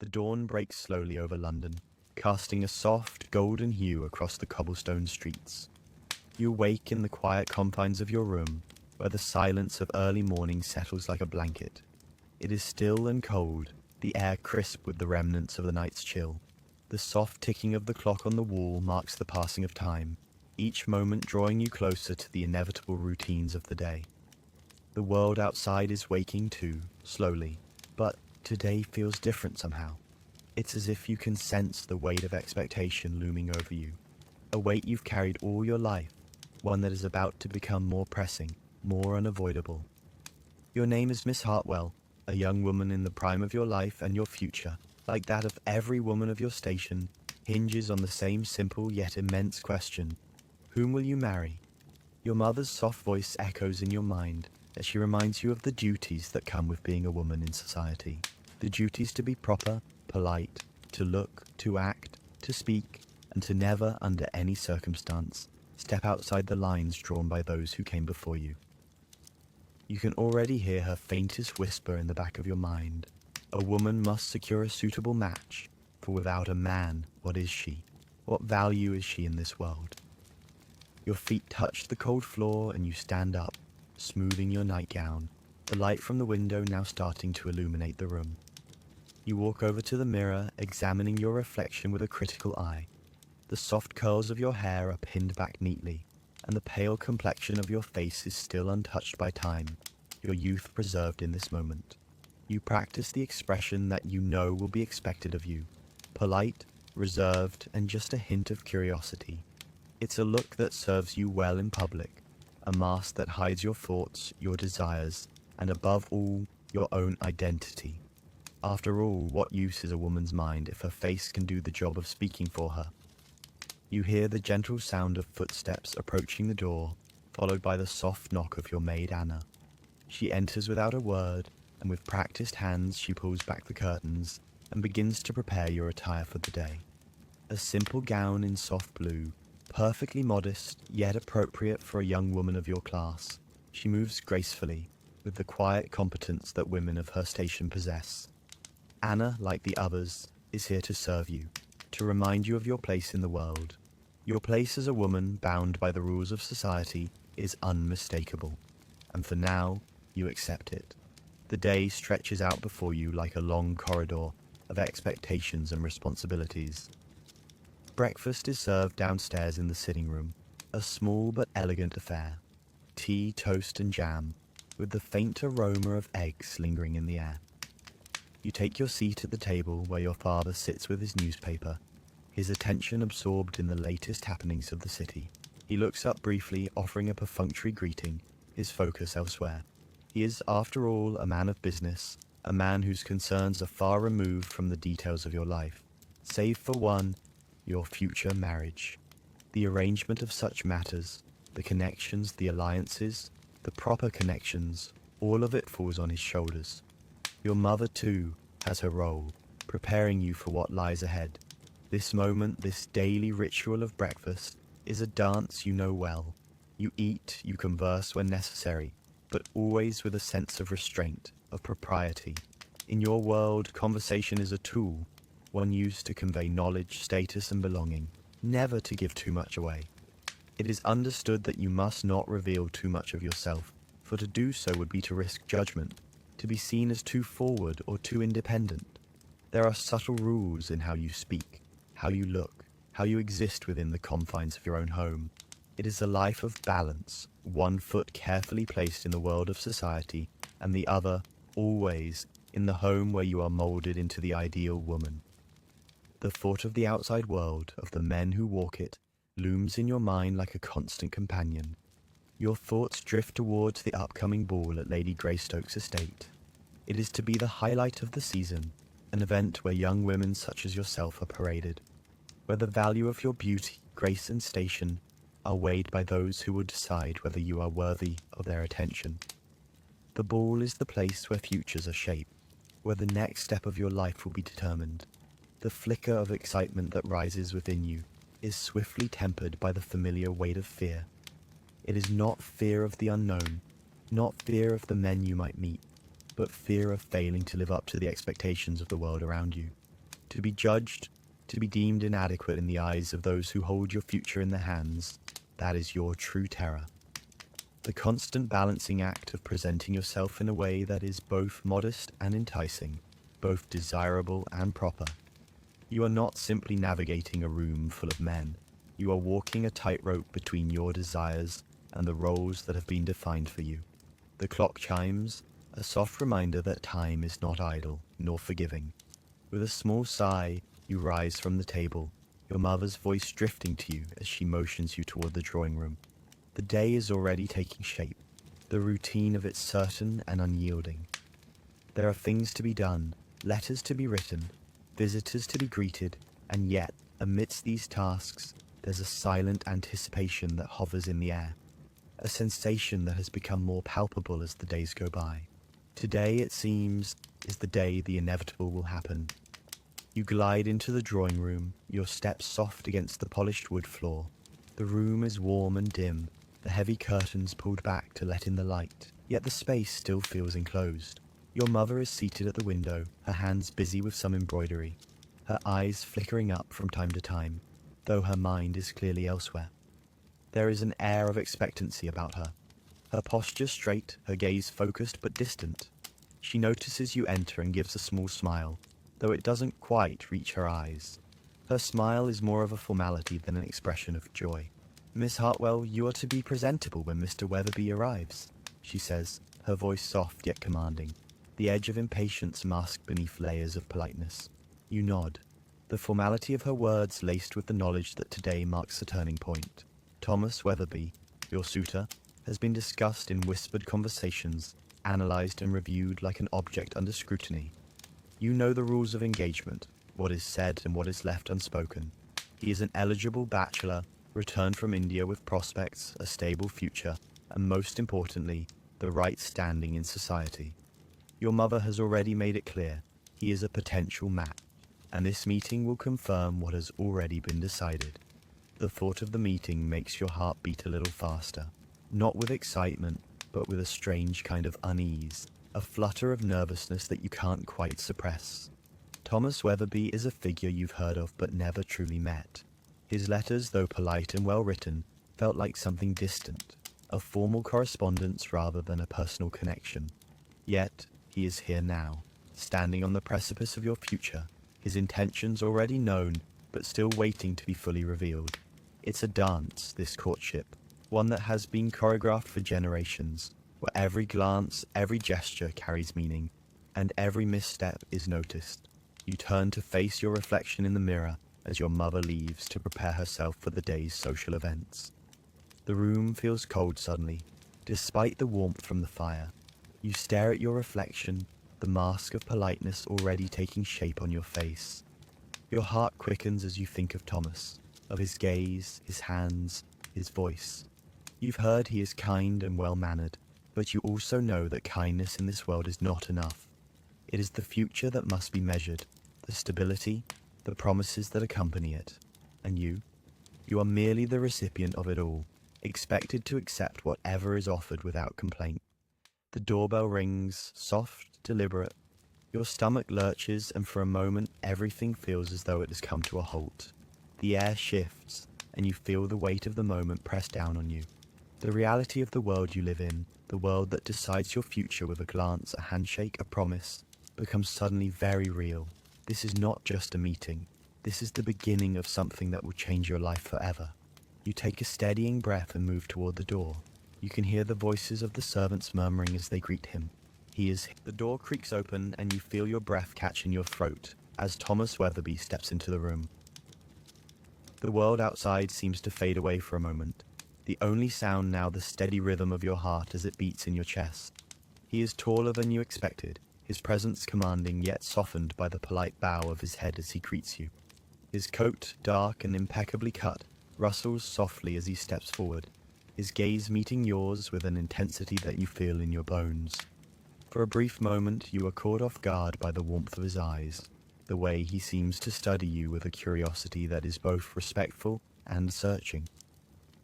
The dawn breaks slowly over London, casting a soft, golden hue across the cobblestone streets. You awake in the quiet confines of your room, where the silence of early morning settles like a blanket. It is still and cold, the air crisp with the remnants of the night's chill. The soft ticking of the clock on the wall marks the passing of time, each moment drawing you closer to the inevitable routines of the day. The world outside is waking too, slowly, but today feels different somehow. It's as if you can sense the weight of expectation looming over you, a weight you've carried all your life, one that is about to become more pressing, more unavoidable. Your name is Miss Hartwell, a young woman in the prime of your life, and your future, like that of every woman of your station, hinges on the same simple yet immense question: whom will you marry? Your mother's soft voice echoes in your mind as she reminds you of the duties that come with being a woman in society. The duties to be proper, polite, to look, to act, to speak, and to never, under any circumstance, step outside the lines drawn by those who came before you. You can already hear her faintest whisper in the back of your mind. A woman must secure a suitable match, for without a man, what is she? What value is she in this world? Your feet touch the cold floor and you stand up, smoothing your nightgown, the light from the window now starting to illuminate the room. You walk over to the mirror, examining your reflection with a critical eye. The soft curls of your hair are pinned back neatly, and the pale complexion of your face is still untouched by time, your youth preserved in this moment. You practice the expression that you know will be expected of you, polite, reserved, and just a hint of curiosity. It's a look that serves you well in public, a mask that hides your thoughts, your desires, and above all, your own identity. After all, what use is a woman's mind if her face can do the job of speaking for her? You hear the gentle sound of footsteps approaching the door, followed by the soft knock of your maid Anna. She enters without a word, and with practiced hands she pulls back the curtains and begins to prepare your attire for the day. A simple gown in soft blue, perfectly modest, yet appropriate for a young woman of your class. She moves gracefully, with the quiet competence that women of her station possess. Anna, like the others, is here to serve you, to remind you of your place in the world. Your place as a woman bound by the rules of society is unmistakable, and for now, you accept it. The day stretches out before you like a long corridor of expectations and responsibilities. Breakfast is served downstairs in the sitting room, a small but elegant affair. Tea, toast, and jam, with the faint aroma of eggs lingering in the air. You take your seat at the table where your father sits with his newspaper, his attention absorbed in the latest happenings of the city. He looks up briefly, offering a perfunctory greeting, his focus elsewhere. He is, after all, a man of business, a man whose concerns are far removed from the details of your life, save for one, your future marriage. The arrangement of such matters, the connections, the alliances, the proper connections, all of it falls on his shoulders. Your mother, too, has her role, preparing you for what lies ahead. This moment, this daily ritual of breakfast, is a dance you know well. You eat, you converse when necessary, but always with a sense of restraint, of propriety. In your world, conversation is a tool, one used to convey knowledge, status, and belonging, never to give too much away. It is understood that you must not reveal too much of yourself, for to do so would be to risk judgment, to be seen as too forward or too independent. There are subtle rules in how you speak, how you look, how you exist within the confines of your own home. It is a life of balance, one foot carefully placed in the world of society, and the other, always, in the home where you are molded into the ideal woman. The thought of the outside world, of the men who walk it, looms in your mind like a constant companion. Your thoughts drift towards the upcoming ball at Lady Greystoke's estate. It is to be the highlight of the season, an event where young women such as yourself are paraded, where the value of your beauty, grace, and station are weighed by those who will decide whether you are worthy of their attention. The ball is the place where futures are shaped, where the next step of your life will be determined. The flicker of excitement that rises within you is swiftly tempered by the familiar weight of fear. It is not fear of the unknown, not fear of the men you might meet, but fear of failing to live up to the expectations of the world around you. To be judged, to be deemed inadequate in the eyes of those who hold your future in their hands, that is your true terror. The constant balancing act of presenting yourself in a way that is both modest and enticing, both desirable and proper. You are not simply navigating a room full of men. You are walking a tightrope between your desires and the roles that have been defined for you. The clock chimes, a soft reminder that time is not idle nor forgiving. With a small sigh, you rise from the table, your mother's voice drifting to you as she motions you toward the drawing room. The day is already taking shape, the routine of it certain and unyielding. There are things to be done, letters to be written, visitors to be greeted, and yet, amidst these tasks, there's a silent anticipation that hovers in the air, a sensation that has become more palpable as the days go by. Today, it seems, is the day the inevitable will happen. You glide into the drawing room, your steps soft against the polished wood floor. The room is warm and dim, the heavy curtains pulled back to let in the light, yet the space still feels enclosed. Your mother is seated at the window, her hands busy with some embroidery, her eyes flickering up from time to time, though her mind is clearly elsewhere. There is an air of expectancy about her. Her posture straight, her gaze focused but distant. She notices you enter and gives a small smile, though it doesn't quite reach her eyes. Her smile is more of a formality than an expression of joy. "Miss Hartwell, you are to be presentable when Mr. Weatherbe arrives," she says, her voice soft yet commanding, the edge of impatience masked beneath layers of politeness. You nod, the formality of her words laced with the knowledge that today marks a turning point. Thomas Weatherbe, your suitor, has been discussed in whispered conversations, analyzed and reviewed like an object under scrutiny. You know the rules of engagement, what is said and what is left unspoken. He is an eligible bachelor, returned from India with prospects, a stable future, and most importantly, the right standing in society. Your mother has already made it clear, he is a potential match, and this meeting will confirm what has already been decided. The thought of the meeting makes your heart beat a little faster, not with excitement, but with a strange kind of unease, a flutter of nervousness that you can't quite suppress. Thomas Weatherbe is a figure you've heard of but never truly met. His letters, though polite and well written, felt like something distant, a formal correspondence rather than a personal connection. Yet, he is here now, standing on the precipice of your future, his intentions already known, but still waiting to be fully revealed. It's a dance, this courtship, one that has been choreographed for generations, where every glance, every gesture carries meaning, and every misstep is noticed. You turn to face your reflection in the mirror as your mother leaves to prepare herself for the day's social events. The room feels cold suddenly, despite the warmth from the fire. You stare at your reflection, the mask of politeness already taking shape on your face. Your heart quickens as you think of Thomas, of his gaze, his hands, his voice. You've heard he is kind and well-mannered, but you also know that kindness in this world is not enough. It is the future that must be measured, the stability, the promises that accompany it. And you are merely the recipient of it all, expected to accept whatever is offered without complaint. The doorbell rings, soft, deliberate. Your stomach lurches, and for a moment everything feels as though it has come to a halt. The air shifts, and you feel the weight of the moment press down on you. The reality of the world you live in, the world that decides your future with a glance, a handshake, a promise, becomes suddenly very real. This is not just a meeting. This is the beginning of something that will change your life forever. You take a steadying breath and move toward the door. You can hear the voices of the servants murmuring as they greet him. The door creaks open and you feel your breath catch in your throat as Thomas Weatherbe steps into the room. The world outside seems to fade away for a moment. The only sound now the steady rhythm of your heart as it beats in your chest. He is taller than you expected, his presence commanding yet softened by the polite bow of his head as he greets you. His coat, dark and impeccably cut, rustles softly as he steps forward, his gaze meeting yours with an intensity that you feel in your bones. For a brief moment you are caught off guard by the warmth of his eyes, the way he seems to study you with a curiosity that is both respectful and searching.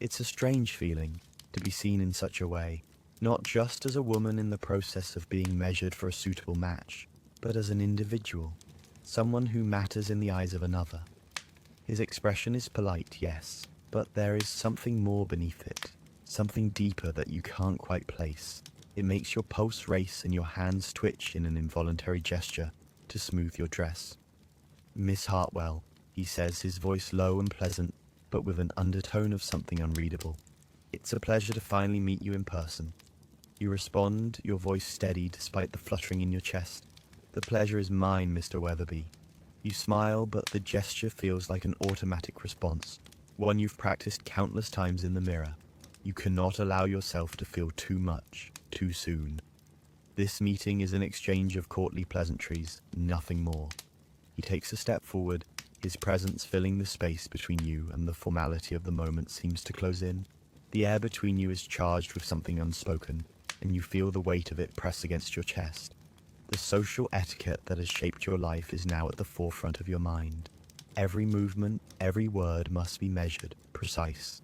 It's a strange feeling, to be seen in such a way, not just as a woman in the process of being measured for a suitable match, but as an individual. someone who matters in the eyes of another. His expression is polite, yes, but there is something more beneath it, something deeper that you can't quite place. It makes your pulse race and your hands twitch in an involuntary gesture to smooth your dress. "Miss Hartwell," he says, his voice low and pleasant, but with an undertone of something unreadable. "It's a pleasure to finally meet you in person." You respond, your voice steady despite the fluttering in your chest. "The pleasure is mine, Mr. Weatherbe." You smile, but the gesture feels like an automatic response, one you've practiced countless times in the mirror. You cannot allow yourself to feel too much, too soon. This meeting is an exchange of courtly pleasantries, nothing more. He takes a step forward, his presence filling the space between you, and the formality of the moment seems to close in. The air between you is charged with something unspoken, and you feel the weight of it press against your chest. The social etiquette that has shaped your life is now at the forefront of your mind. Every movement, every word must be measured, precise.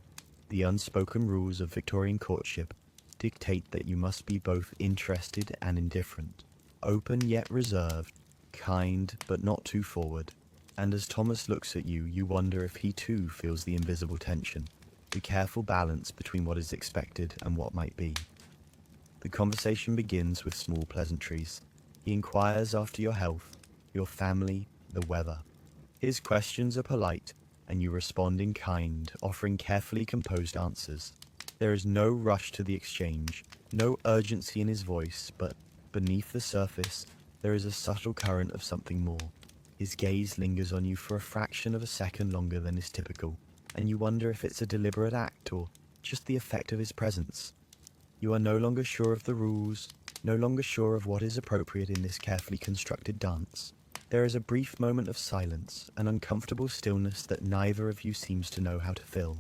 The unspoken rules of Victorian courtship dictate that you must be both interested and indifferent, open yet reserved, kind but not too forward. And as Thomas looks at you, you wonder if he too feels the invisible tension, the careful balance between what is expected and what might be. The conversation begins with small pleasantries. He inquires after your health, your family, the weather. His questions are polite, and you respond in kind, offering carefully composed answers. There is no rush to the exchange, no urgency in his voice, but beneath the surface, there is a subtle current of something more. His gaze lingers on you for a fraction of a second longer than is typical, and you wonder if it's a deliberate act or just the effect of his presence. You are no longer sure of the rules, no longer sure of what is appropriate in this carefully constructed dance. There is a brief moment of silence, an uncomfortable stillness that neither of you seems to know how to fill.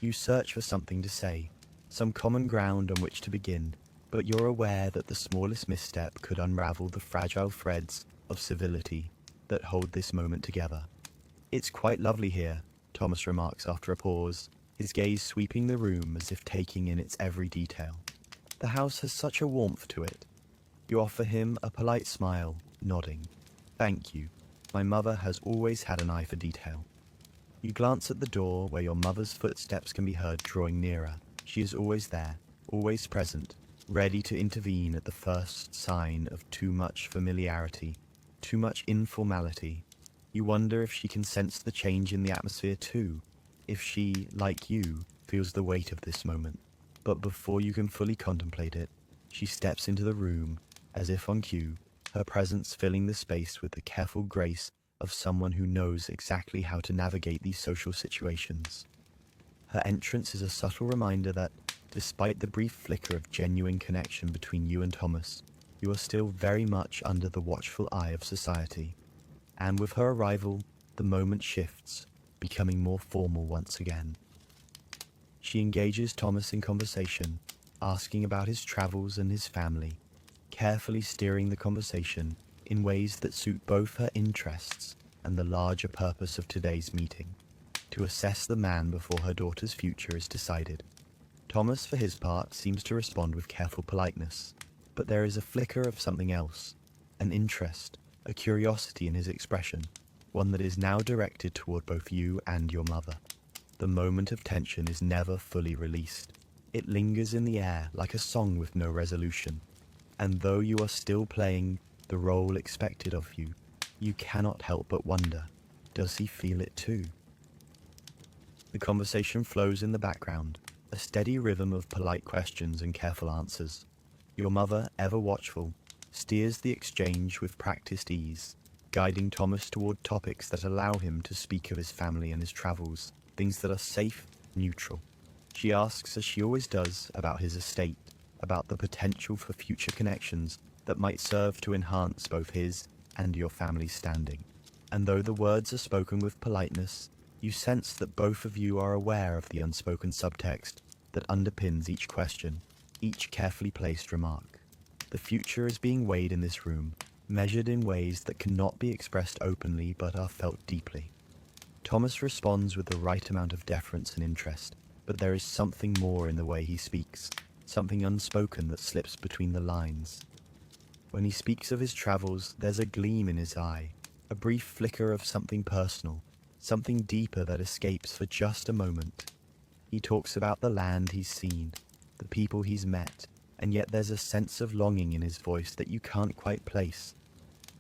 You search for something to say, some common ground on which to begin, but you're aware that the smallest misstep could unravel the fragile threads of civility that hold this moment together. "It's quite lovely here," Thomas remarks after a pause, his gaze sweeping the room as if taking in its every detail. "The house has such a warmth to it." You offer him a polite smile, nodding. "Thank you. My mother has always had an eye for detail." You glance at the door where your mother's footsteps can be heard drawing nearer. She is always there, always present, ready to intervene at the first sign of too much familiarity, too much informality. You wonder if she can sense the change in the atmosphere too, if she, like you, feels the weight of this moment. But before you can fully contemplate it, she steps into the room, as if on cue, her presence filling the space with the careful grace of someone who knows exactly how to navigate these social situations. Her entrance is a subtle reminder that, despite the brief flicker of genuine connection between you and Thomas, you are still very much under the watchful eye of society. And with her arrival, the moment shifts, becoming more formal once again. She engages Thomas in conversation, asking about his travels and his family, carefully steering the conversation in ways that suit both her interests and the larger purpose of today's meeting, to assess the man before her daughter's future is decided. Thomas, for his part, seems to respond with careful politeness, but there is a flicker of something else, an interest, a curiosity in his expression, one that is now directed toward both you and your mother. The moment of tension is never fully released. It lingers in the air like a song with no resolution, and though you are still playing the role expected of you, you cannot help but wonder, does he feel it too? The conversation flows in the background, a steady rhythm of polite questions and careful answers. Your mother, ever watchful, steers the exchange with practiced ease, guiding Thomas toward topics that allow him to speak of his family and his travels, things that are safe, neutral. She asks, as she always does, about his estate, about the potential for future connections that might serve to enhance both his and your family's standing. And though the words are spoken with politeness, you sense that both of you are aware of the unspoken subtext that underpins each question, each carefully placed remark. The future is being weighed in this room, measured in ways that cannot be expressed openly but are felt deeply. Thomas responds with the right amount of deference and interest, but there is something more in the way he speaks, something unspoken that slips between the lines. When he speaks of his travels, there's a gleam in his eye, A brief flicker of something personal, something deeper that escapes for just a moment. He talks about the land he's seen, the people he's met, and yet there's a sense of longing in his voice that you can't quite place.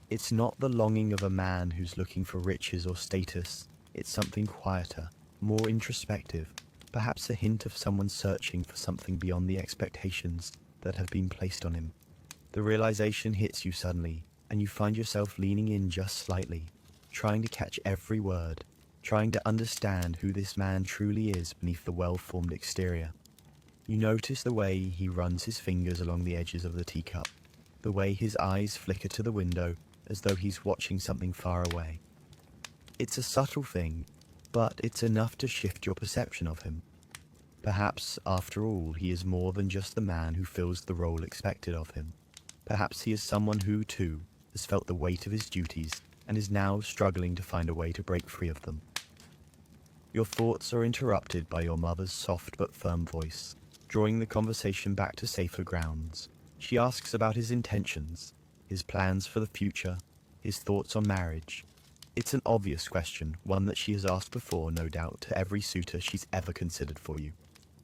It's not the longing of a man who's looking for riches or status. It's something quieter, more introspective, perhaps a hint of someone searching for something beyond the expectations that have been placed on him. The realization hits you suddenly, and you find yourself leaning in just slightly, trying to catch every word, trying to understand who this man truly is beneath the well-formed exterior. You notice the way he runs his fingers along the edges of the teacup, the way his eyes flicker to the window as though he's watching something far away. It's a subtle thing, but it's enough to shift your perception of him. Perhaps, after all, he is more than just the man who fills the role expected of him. Perhaps he is someone who, too, has felt the weight of his duties and is now struggling to find a way to break free of them. Your thoughts are interrupted by your mother's soft but firm voice, drawing the conversation back to safer grounds. She asks about his intentions, his plans for the future, his thoughts on marriage. It's an obvious question, one that she has asked before, no doubt, to every suitor she's ever considered for you.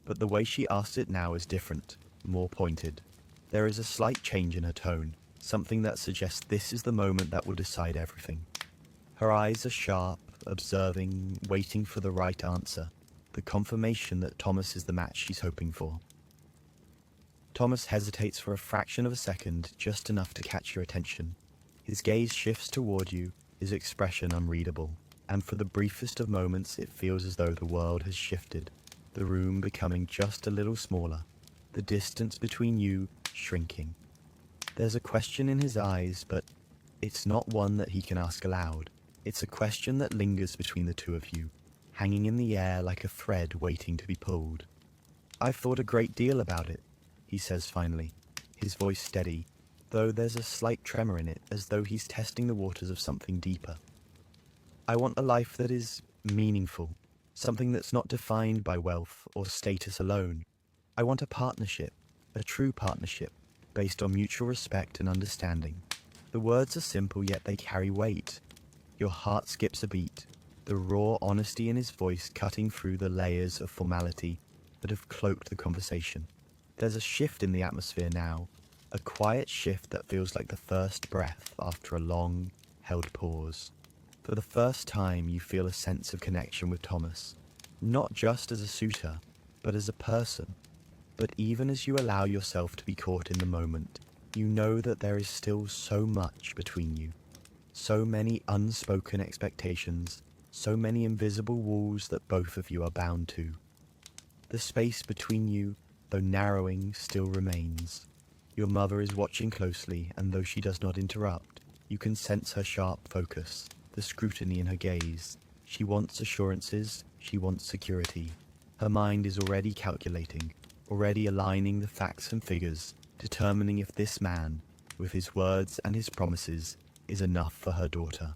But the way she asks it now is different, more pointed. There is a slight change in her tone, something that suggests this is the moment that will decide everything. Her eyes are sharp, observing, waiting for the right answer, the confirmation that Thomas is the match she's hoping for. Thomas hesitates for a fraction of a second, just enough to catch your attention. His gaze shifts toward you, his expression unreadable, and for the briefest of moments it feels as though the world has shifted, the room becoming just a little smaller, the distance between you shrinking. There's a question in his eyes, but it's not one that he can ask aloud. It's a question that lingers between the two of you, hanging in the air like a thread waiting to be pulled. "I've thought a great deal about it," he says finally, his voice steady, though there's a slight tremor in it, as though he's testing the waters of something deeper. "I want a life that is meaningful, something that's not defined by wealth or status alone. I want a partnership, a true partnership, based on mutual respect and understanding." The words are simple, yet they carry weight. Your heart skips a beat, the raw honesty in his voice cutting through the layers of formality that have cloaked the conversation. There's a shift in the atmosphere now, a quiet shift that feels like the first breath after a long, held pause. For the first time, you feel a sense of connection with Thomas, not just as a suitor, but as a person. But even as you allow yourself to be caught in the moment, you know that there is still so much between you, so many unspoken expectations, so many invisible walls that both of you are bound to. The space between you, though narrowing, still remains. Your mother is watching closely, and though she does not interrupt, you can sense her sharp focus, the scrutiny in her gaze. She wants assurances, she wants security. Her mind is already calculating, already aligning the facts and figures, determining if this man, with his words and his promises, is enough for her daughter.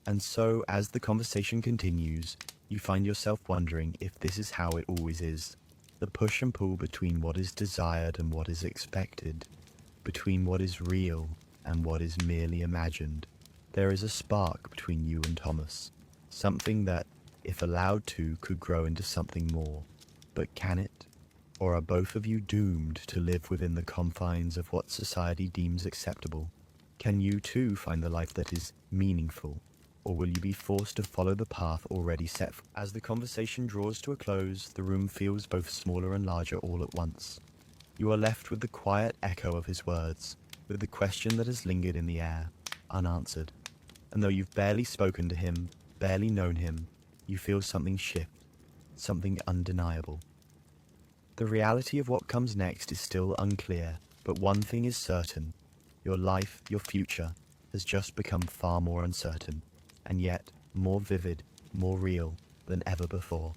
And so, as the conversation continues, you find yourself wondering if this is how it always is. The push and pull between what is desired and what is expected, between what is real and what is merely imagined. There is a spark between you and Thomas, something that, if allowed to, could grow into something more. But can it? Or are both of you doomed to live within the confines of what society deems acceptable? Can you too find the life that is meaningful? Or will you be forced to follow the path already set? As the conversation draws to a close, the room feels both smaller and larger all at once. You are left with the quiet echo of his words, with the question that has lingered in the air, unanswered. And though you've barely spoken to him, barely known him, you feel something shift, something undeniable. The reality of what comes next is still unclear, but one thing is certain. Your life, your future, has just become far more uncertain, and yet more vivid, more real than ever before.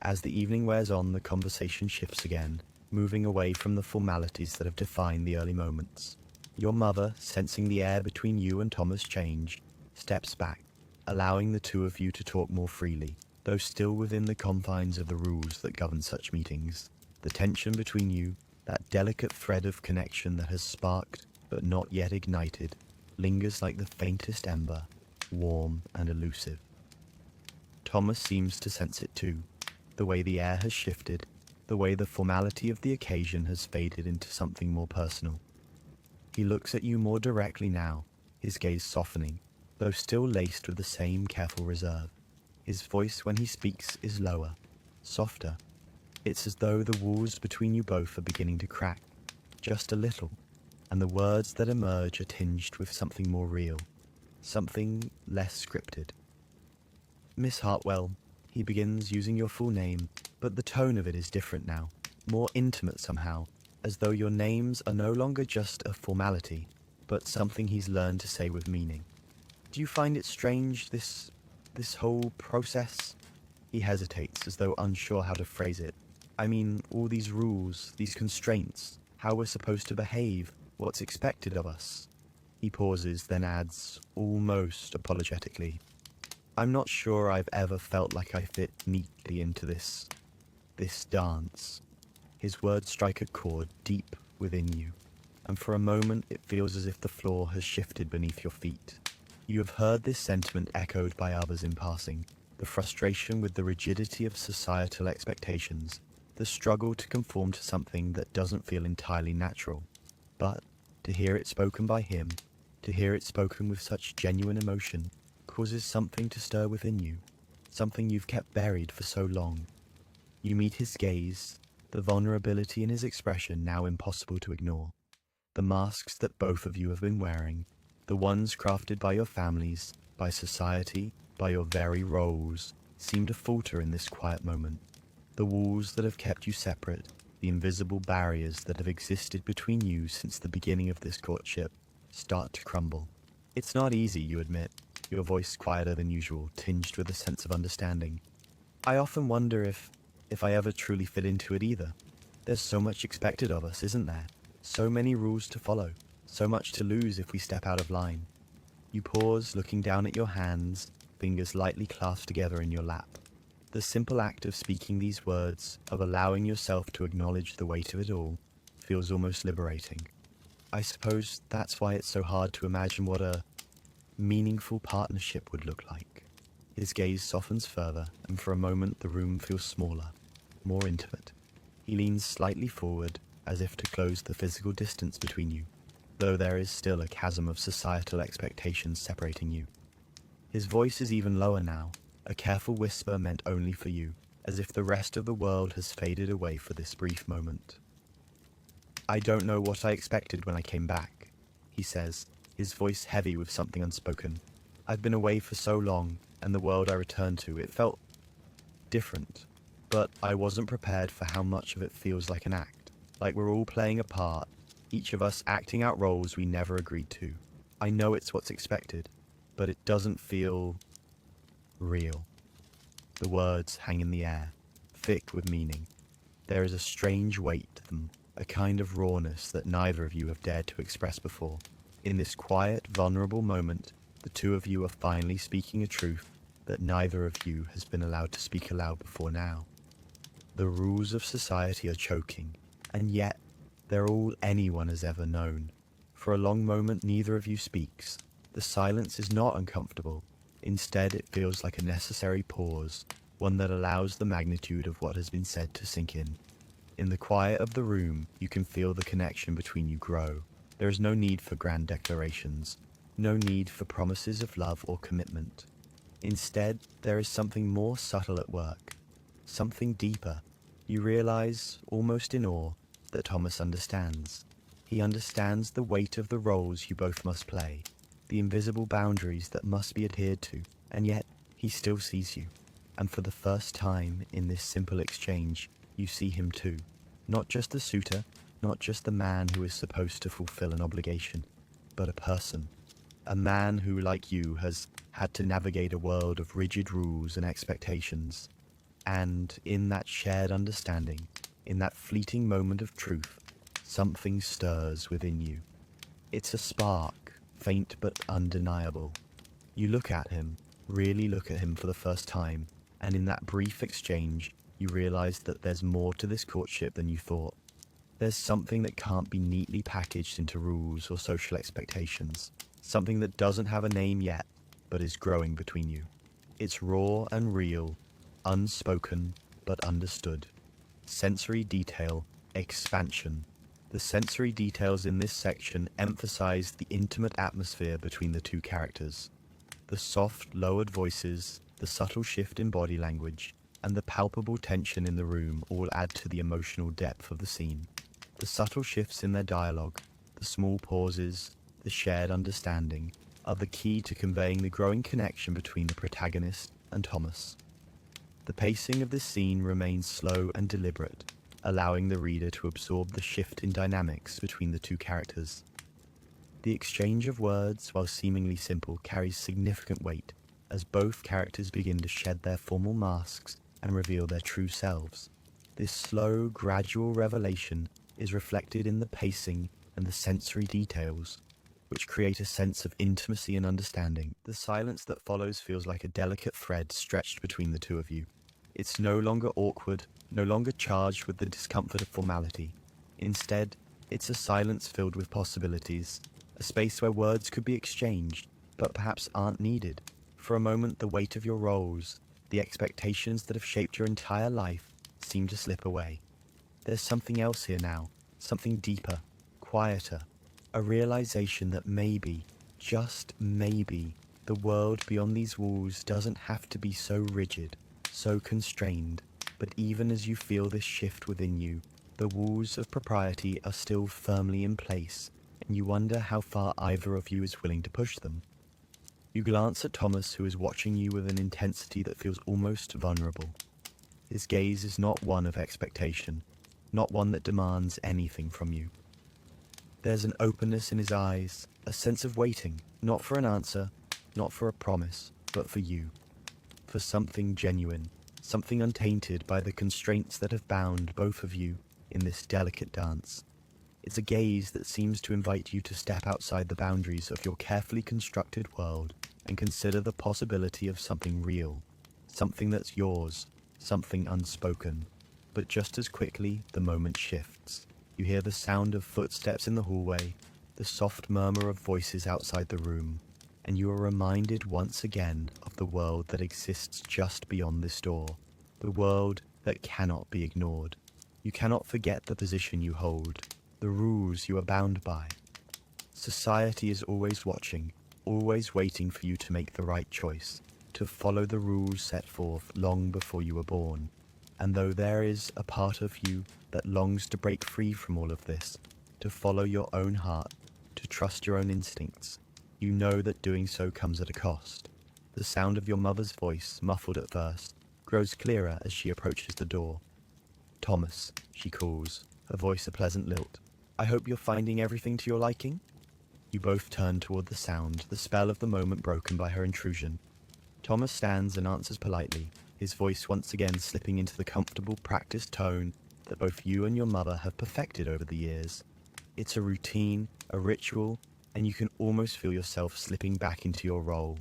As the evening wears on, the conversation shifts again, moving away from the formalities that have defined the early moments. Your mother, sensing the air between you and Thomas change, steps back, allowing the two of you to talk more freely, though still within the confines of the rules that govern such meetings. The tension between you, that delicate thread of connection that has sparked but not yet ignited, lingers like the faintest ember, warm and elusive. Thomas seems to sense it too, the way the air has shifted, the way the formality of the occasion has faded into something more personal. He looks at you more directly now, his gaze softening, though still laced with the same careful reserve. His voice when he speaks is lower, softer. It's as though the walls between you both are beginning to crack, just a little, and the words that emerge are tinged with something more real, something less scripted. Miss Hartwell, he begins using your full name, but the tone of it is different now, more intimate somehow, as though your names are no longer just a formality, but something he's learned to say with meaning. Do you find it strange, this whole process? He hesitates, as though unsure how to phrase it. I mean, all these rules, these constraints, how we're supposed to behave, what's expected of us. He pauses, then adds, almost apologetically, I'm not sure I've ever felt like I fit neatly into this dance. His words strike a chord deep within you, and for a moment it feels as if the floor has shifted beneath your feet. You have heard this sentiment echoed by others in passing, the frustration with the rigidity of societal expectations, the struggle to conform to something that doesn't feel entirely natural. But to hear it spoken by him, to hear it spoken with such genuine emotion, causes something to stir within you, something you've kept buried for so long. You meet his gaze, the vulnerability in his expression now impossible to ignore. The masks that both of you have been wearing, the ones crafted by your families, by society, by your very roles, seem to falter in this quiet moment. The walls that have kept you separate, the invisible barriers that have existed between you since the beginning of this courtship, start to crumble. It's not easy, you admit, your voice quieter than usual, tinged with a sense of understanding. I often wonder if I ever truly fit into it either. There's so much expected of us, isn't there? So many rules to follow, so much to lose if we step out of line. You pause, looking down at your hands, fingers lightly clasped together in your lap. The simple act of speaking these words, of allowing yourself to acknowledge the weight of it all, feels almost liberating. I suppose that's why it's so hard to imagine what a meaningful partnership would look like. His gaze softens further, and for a moment the room feels smaller, more intimate. He leans slightly forward, as if to close the physical distance between you, though there is still a chasm of societal expectations separating you. His voice is even lower now, a careful whisper meant only for you, as if the rest of the world has faded away for this brief moment. I don't know what I expected when I came back, he says, his voice heavy with something unspoken. I've been away for so long, and the world I returned to, it felt different. But I wasn't prepared for how much of it feels like an act, like we're all playing a part, each of us acting out roles we never agreed to. I know it's what's expected, but it doesn't feel real. The words hang in the air, thick with meaning. There is a strange weight to them, a kind of rawness that neither of you have dared to express before. In this quiet, vulnerable moment, the two of you are finally speaking a truth that neither of you has been allowed to speak aloud before now. The rules of society are choking, and yet they're all anyone has ever known. For a long moment, neither of you speaks. The silence is not uncomfortable. Instead, it feels like a necessary pause, one that allows the magnitude of what has been said to sink in. In the quiet of the room, you can feel the connection between you grow. There is no need for grand declarations, no need for promises of love or commitment. Instead, there is something more subtle at work, something deeper. You realize, almost in awe, that Thomas understands. He understands the weight of the roles you both must play, the invisible boundaries that must be adhered to, and yet he still sees you. And for the first time in this simple exchange, you see him too. Not just the suitor, not just the man who is supposed to fulfill an obligation, but a person. A man who, like you, has had to navigate a world of rigid rules and expectations. And in that shared understanding, in that fleeting moment of truth, something stirs within you. It's a spark, faint but undeniable. You look at him, really look at him for the first time, and in that brief exchange, you realize that there's more to this courtship than you thought. There's something that can't be neatly packaged into rules or social expectations. something that doesn't have a name yet, but is growing between you. It's raw and real, unspoken but understood. Sensory detail, expansion. The sensory details in this section emphasize the intimate atmosphere between the two characters. The soft, lowered voices, the subtle shift in body language, and the palpable tension in the room all add to the emotional depth of the scene. The subtle shifts in their dialogue, the small pauses, the shared understanding, are the key to conveying the growing connection between the protagonist and Thomas. The pacing of this scene remains slow and deliberate, allowing the reader to absorb the shift in dynamics between the two characters. The exchange of words, while seemingly simple, carries significant weight, as both characters begin to shed their formal masks and reveal their true selves. This slow, gradual revelation is reflected in the pacing and the sensory details, which create a sense of intimacy and understanding. The silence that follows feels like a delicate thread stretched between the two of you. It's no longer awkward, no longer charged with the discomfort of formality. Instead, it's a silence filled with possibilities, a space where words could be exchanged, but perhaps aren't needed. For a moment, the weight of your roles, the expectations that have shaped your entire life, seem to slip away. There's something else here now, something deeper, quieter, a realization that maybe, just maybe, the world beyond these walls doesn't have to be so rigid, so constrained. But even as you feel this shift within you, the walls of propriety are still firmly in place, and you wonder how far either of you is willing to push them. You glance at Thomas, who is watching you with an intensity that feels almost vulnerable. His gaze is not one of expectation, not one that demands anything from you. There's an openness in his eyes, a sense of waiting, not for an answer, not for a promise, but for you. For something genuine, something untainted by the constraints that have bound both of you in this delicate dance. It's a gaze that seems to invite you to step outside the boundaries of your carefully constructed world and consider the possibility of something real, something that's yours, something unspoken. But just as quickly, the moment shifts. You hear the sound of footsteps in the hallway, the soft murmur of voices outside the room, and you are reminded once again of the world that exists just beyond this door, the world that cannot be ignored. You cannot forget the position you hold, the rules you are bound by. Society is always watching, always waiting for you to make the right choice, to follow the rules set forth long before you were born. And though there is a part of you that longs to break free from all of this, to follow your own heart, to trust your own instincts, you know that doing so comes at a cost. The sound of your mother's voice, muffled at first, grows clearer as she approaches the door. "Thomas," she calls, her voice a pleasant lilt. "I hope you're finding everything to your liking?" You both turn toward the sound, the spell of the moment broken by her intrusion. Thomas stands and answers politely, his voice once again slipping into the comfortable, practiced tone that both you and your mother have perfected over the years. It's a routine, a ritual, and you can almost feel yourself slipping back into your role,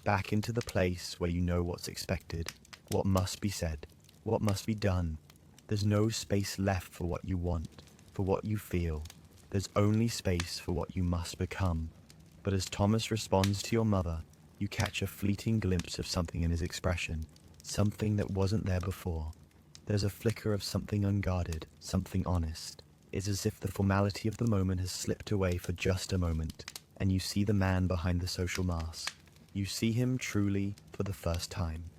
back into the place where you know what's expected, what must be said, what must be done. There's no space left for what you want, for what you feel. There's only space for what you must become. But as Thomas responds to your mother, you catch a fleeting glimpse of something in his expression, something that wasn't there before. There's a flicker of something unguarded, something honest. It's as if the formality of the moment has slipped away for just a moment, and you see the man behind the social mask. You see him truly for the first time.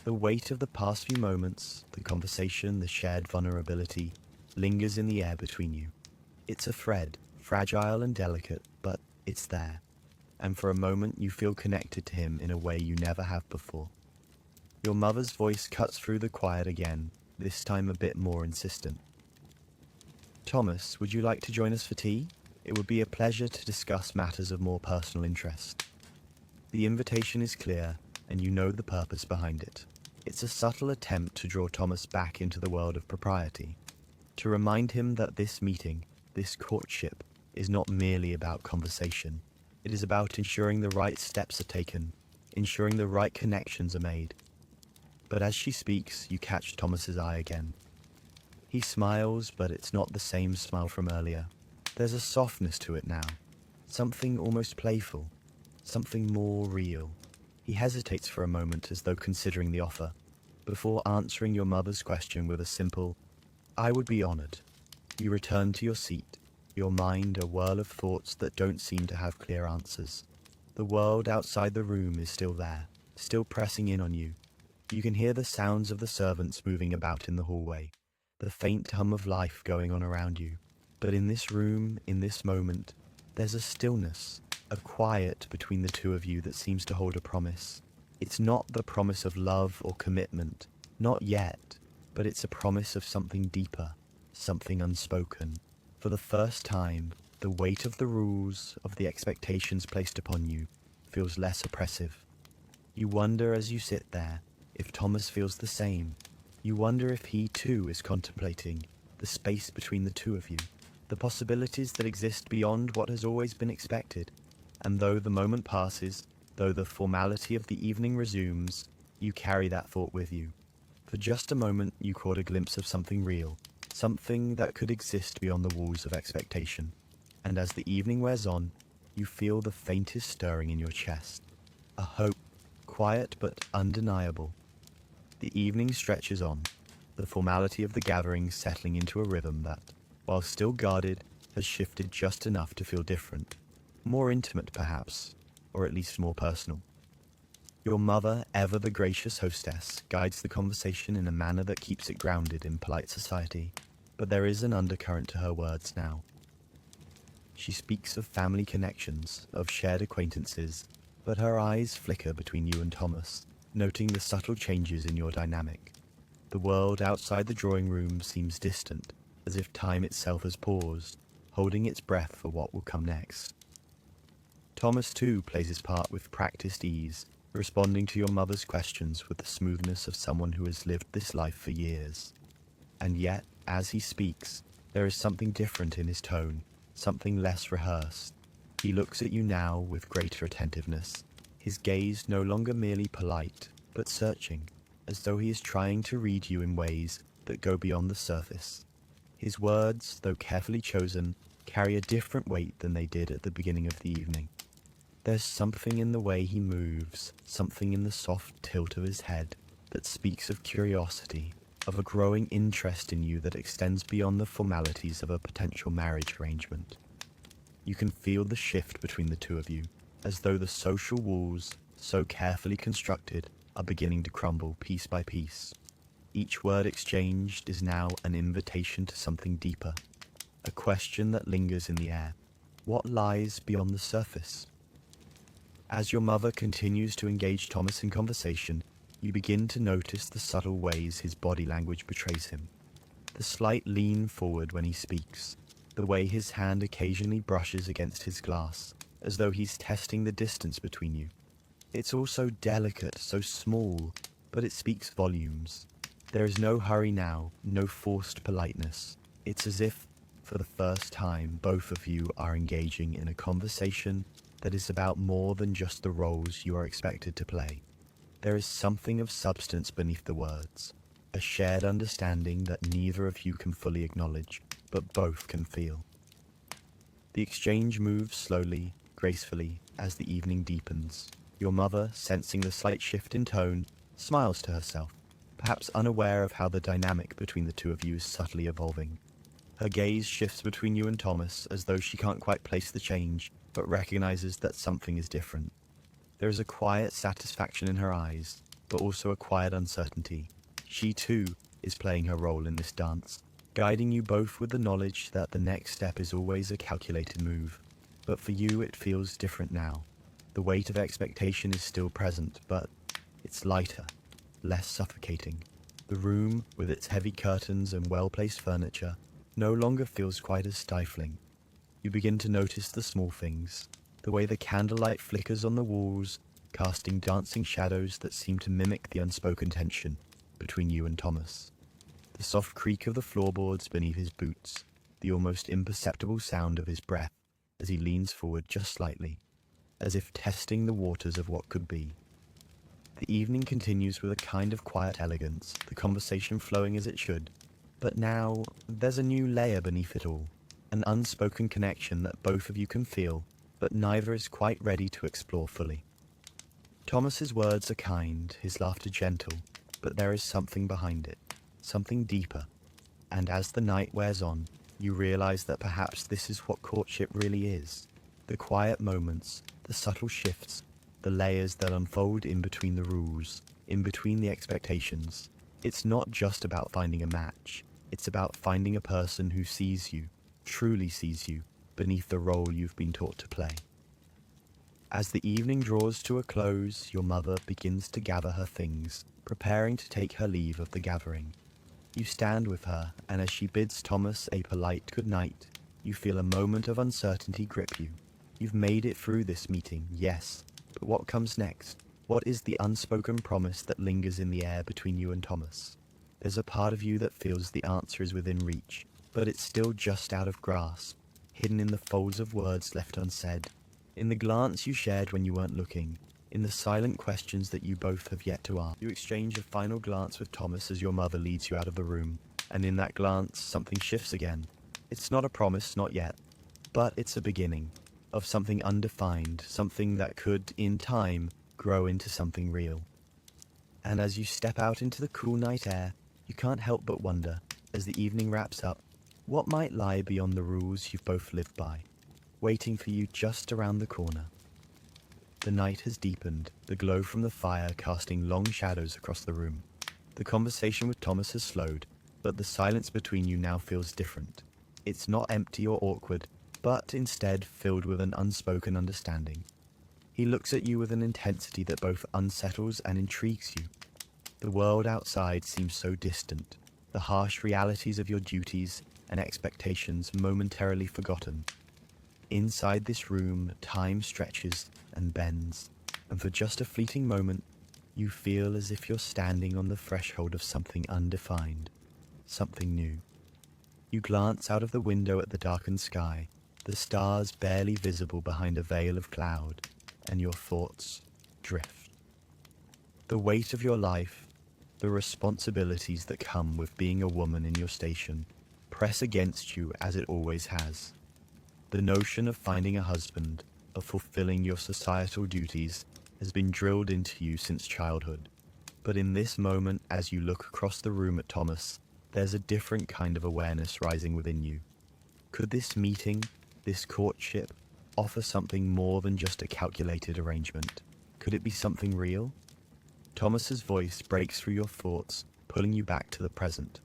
The weight of the past few moments, the conversation, the shared vulnerability, lingers in the air between you. It's a thread, fragile and delicate, but it's there. And for a moment you feel connected to him in a way you never have before. Your mother's voice cuts through the quiet again, this time a bit more insistent. "Thomas, would you like to join us for tea? It would be a pleasure to discuss matters of more personal interest." The invitation is clear, and you know the purpose behind it. It's a subtle attempt to draw Thomas back into the world of propriety, to remind him that this meeting, this courtship, is not merely about conversation. It is about ensuring the right steps are taken, ensuring the right connections are made. But as she speaks, you catch Thomas's eye again. He smiles, but it's not the same smile from earlier. There's a softness to it now, something almost playful, something more real. He hesitates for a moment as though considering the offer, before answering your mother's question with a simple, "I would be honored." You return to your seat, your mind a whirl of thoughts that don't seem to have clear answers. The world outside the room is still there, still pressing in on you. You can hear the sounds of the servants moving about in the hallway, the faint hum of life going on around you. But in this room, in this moment, there's a stillness, a quiet between the two of you that seems to hold a promise. It's not the promise of love or commitment, not yet, but it's a promise of something deeper, something unspoken. For the first time, the weight of the rules, of the expectations placed upon you, feels less oppressive. You wonder as you sit there if Thomas feels the same. You wonder if he too is contemplating the space between the two of you, the possibilities that exist beyond what has always been expected. And though the moment passes, though the formality of the evening resumes, you carry that thought with you. For just a moment you caught a glimpse of something real, something that could exist beyond the walls of expectation. And as the evening wears on, you feel the faintest stirring in your chest. A hope, quiet but undeniable. The evening stretches on, the formality of the gathering settling into a rhythm that, while still guarded, has shifted just enough to feel different. More intimate, perhaps, or at least more personal. Your mother, ever the gracious hostess, guides the conversation in a manner that keeps it grounded in polite society, but there is an undercurrent to her words now. She speaks of family connections, of shared acquaintances, but her eyes flicker between you and Thomas, noting the subtle changes in your dynamic. The world outside the drawing room seems distant, as if time itself has paused, holding its breath for what will come next. Thomas too plays his part with practiced ease, responding to your mother's questions with the smoothness of someone who has lived this life for years. And yet, as he speaks, there is something different in his tone, something less rehearsed. He looks at you now with greater attentiveness, his gaze no longer merely polite, but searching, as though he is trying to read you in ways that go beyond the surface. His words, though carefully chosen, carry a different weight than they did at the beginning of the evening. There's something in the way he moves, something in the soft tilt of his head, that speaks of curiosity, of a growing interest in you that extends beyond the formalities of a potential marriage arrangement. You can feel the shift between the two of you, as though the social walls, so carefully constructed, are beginning to crumble piece by piece. Each word exchanged is now an invitation to something deeper, a question that lingers in the air. What lies beyond the surface? As your mother continues to engage Thomas in conversation, you begin to notice the subtle ways his body language betrays him. The slight lean forward when he speaks, the way his hand occasionally brushes against his glass, as though he's testing the distance between you. It's all so delicate, so small, but it speaks volumes. There is no hurry now, no forced politeness. It's as if, for the first time, both of you are engaging in a conversation that is about more than just the roles you are expected to play. There is something of substance beneath the words, a shared understanding that neither of you can fully acknowledge, but both can feel. The exchange moves slowly, gracefully, as the evening deepens. Your mother, sensing the slight shift in tone, smiles to herself, perhaps unaware of how the dynamic between the two of you is subtly evolving. Her gaze shifts between you and Thomas as though she can't quite place the change, but recognizes that something is different. There is a quiet satisfaction in her eyes, but also a quiet uncertainty. She too is playing her role in this dance, guiding you both with the knowledge that the next step is always a calculated move. But for you it feels different now. The weight of expectation is still present, but it's lighter, less suffocating. The room, with its heavy curtains and well-placed furniture, no longer feels quite as stifling. You begin to notice the small things, the way the candlelight flickers on the walls, casting dancing shadows that seem to mimic the unspoken tension between you and Thomas. The soft creak of the floorboards beneath his boots, the almost imperceptible sound of his breath as he leans forward just slightly, as if testing the waters of what could be. The evening continues with a kind of quiet elegance, the conversation flowing as it should, but now there's a new layer beneath it all, an unspoken connection that both of you can feel, but neither is quite ready to explore fully. Thomas's words are kind, his laughter gentle, but there is something behind it, something deeper. And as the night wears on, you realize that perhaps this is what courtship really is. The quiet moments, the subtle shifts, the layers that unfold in between the rules, in between the expectations. It's not just about finding a match. It's about finding a person who sees you, truly sees you, beneath the role you've been taught to play. As the evening draws to a close, your mother begins to gather her things, preparing to take her leave of the gathering. You stand with her, and as she bids Thomas a polite good night, you feel a moment of uncertainty grip you. You've made it through this meeting, yes, but what comes next? What is the unspoken promise that lingers in the air between you and Thomas? There's a part of you that feels the answer is within reach, but it's still just out of grasp, hidden in the folds of words left unsaid, in the glance you shared when you weren't looking, in the silent questions that you both have yet to ask. You exchange a final glance with Thomas as your mother leads you out of the room, and in that glance, something shifts again. It's not a promise, not yet, but it's a beginning of something undefined, something that could, in time, grow into something real. And as you step out into the cool night air, you can't help but wonder, as the evening wraps up, what might lie beyond the rules you've both lived by, waiting for you just around the corner. The night has deepened, the glow from the fire casting long shadows across the room. The conversation with Thomas has slowed, but the silence between you now feels different. It's not empty or awkward, but instead filled with an unspoken understanding. He looks at you with an intensity that both unsettles and intrigues you. The world outside seems so distant, the harsh realities of your duties and expectations momentarily forgotten. Inside this room, time stretches and bends, and for just a fleeting moment, you feel as if you're standing on the threshold of something undefined, something new. You glance out of the window at the darkened sky, the stars barely visible behind a veil of cloud, and your thoughts drift. The weight of your life, the responsibilities that come with being a woman in your station, press against you as it always has. The notion of finding a husband, of fulfilling your societal duties, has been drilled into you since childhood. But in this moment, as you look across the room at Thomas, there's a different kind of awareness rising within you. Could this meeting, this courtship, offer something more than just a calculated arrangement? Could it be something real? Thomas's voice breaks through your thoughts, pulling you back to the present.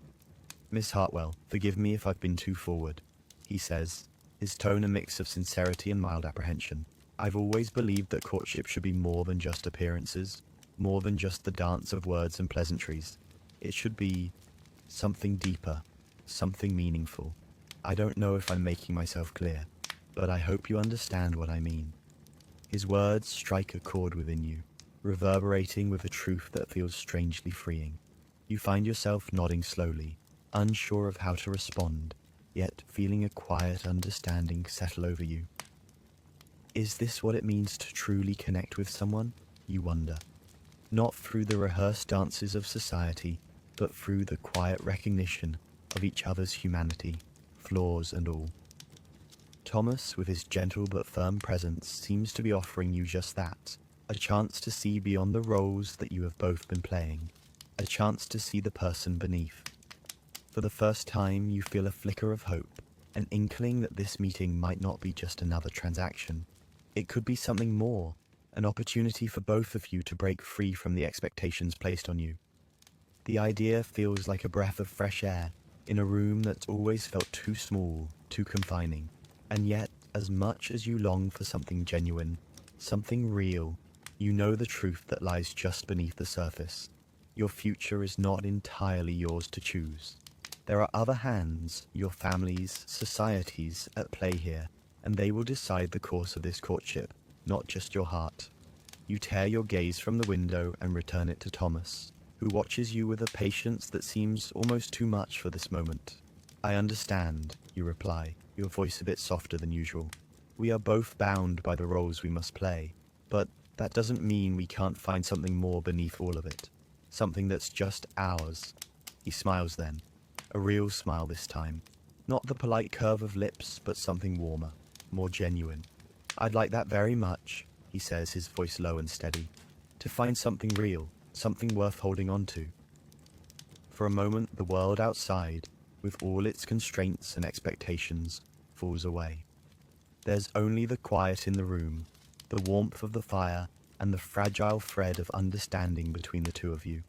"Miss Hartwell, forgive me if I've been too forward," he says, his tone a mix of sincerity and mild apprehension. "I've always believed that courtship should be more than just appearances, more than just the dance of words and pleasantries. It should be something deeper, something meaningful. I don't know if I'm making myself clear, but I hope you understand what I mean." His words strike a chord within you, reverberating with a truth that feels strangely freeing. You find yourself nodding slowly, unsure of how to respond, yet feeling a quiet understanding settle over you. Is this what it means to truly connect with someone? You wonder. Not through the rehearsed dances of society, but through the quiet recognition of each other's humanity, flaws and all. Thomas, with his gentle but firm presence, seems to be offering you just that, a chance to see beyond the roles that you have both been playing, a chance to see the person beneath. For the first time, you feel a flicker of hope, an inkling that this meeting might not be just another transaction. It could be something more, an opportunity for both of you to break free from the expectations placed on you. The idea feels like a breath of fresh air in a room that's always felt too small, too confining. And yet, as much as you long for something genuine, something real, you know the truth that lies just beneath the surface. Your future is not entirely yours to choose. There are other hands, your families, societies, at play here, and they will decide the course of this courtship, not just your heart. You tear your gaze from the window and return it to Thomas, who watches you with a patience that seems almost too much for this moment. "I understand," you reply, your voice a bit softer than usual. "We are both bound by the roles we must play, but that doesn't mean we can't find something more beneath all of it. Something that's just ours." He smiles then, a real smile this time. Not the polite curve of lips, but something warmer, more genuine. I'd like that very much, he says, his voice low and steady. To find something real, something worth holding on to. For a moment, the world outside, with all its constraints and expectations, falls away. There's only the quiet in the room, the warmth of the fire, and the fragile thread of understanding between the two of you.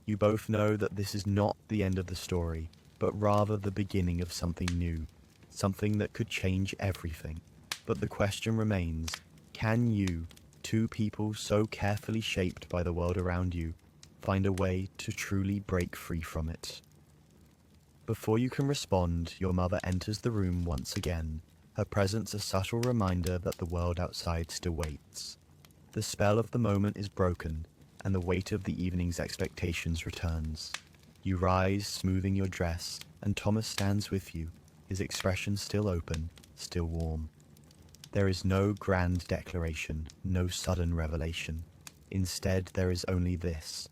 You both know that this is not the end of the story, but rather the beginning of something new, something that could change everything. But the question remains, can you, two people so carefully shaped by the world around you, find a way to truly break free from it? Before you can respond, your mother enters the room once again, her presence a subtle reminder that the world outside still waits. The spell of the moment is broken, and the weight of the evening's expectations returns. You rise, smoothing your dress, and Thomas stands with you, his expression still open, still warm. There is no grand declaration, no sudden revelation. Instead, there is only this,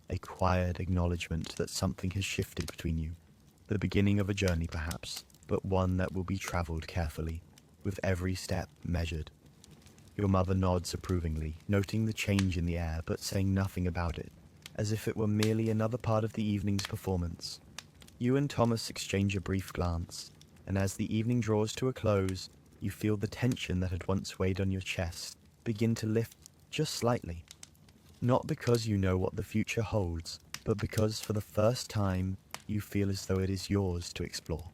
a quiet acknowledgement that something has shifted between you. The beginning of a journey, perhaps, but one that will be travelled carefully, with every step measured. Your mother nods approvingly, noting the change in the air, but saying nothing about it, as if it were merely another part of the evening's performance. You and Thomas exchange a brief glance, and as the evening draws to a close, you feel the tension that had once weighed on your chest begin to lift just slightly. Not because you know what the future holds, but because for the first time you feel as though it is yours to explore.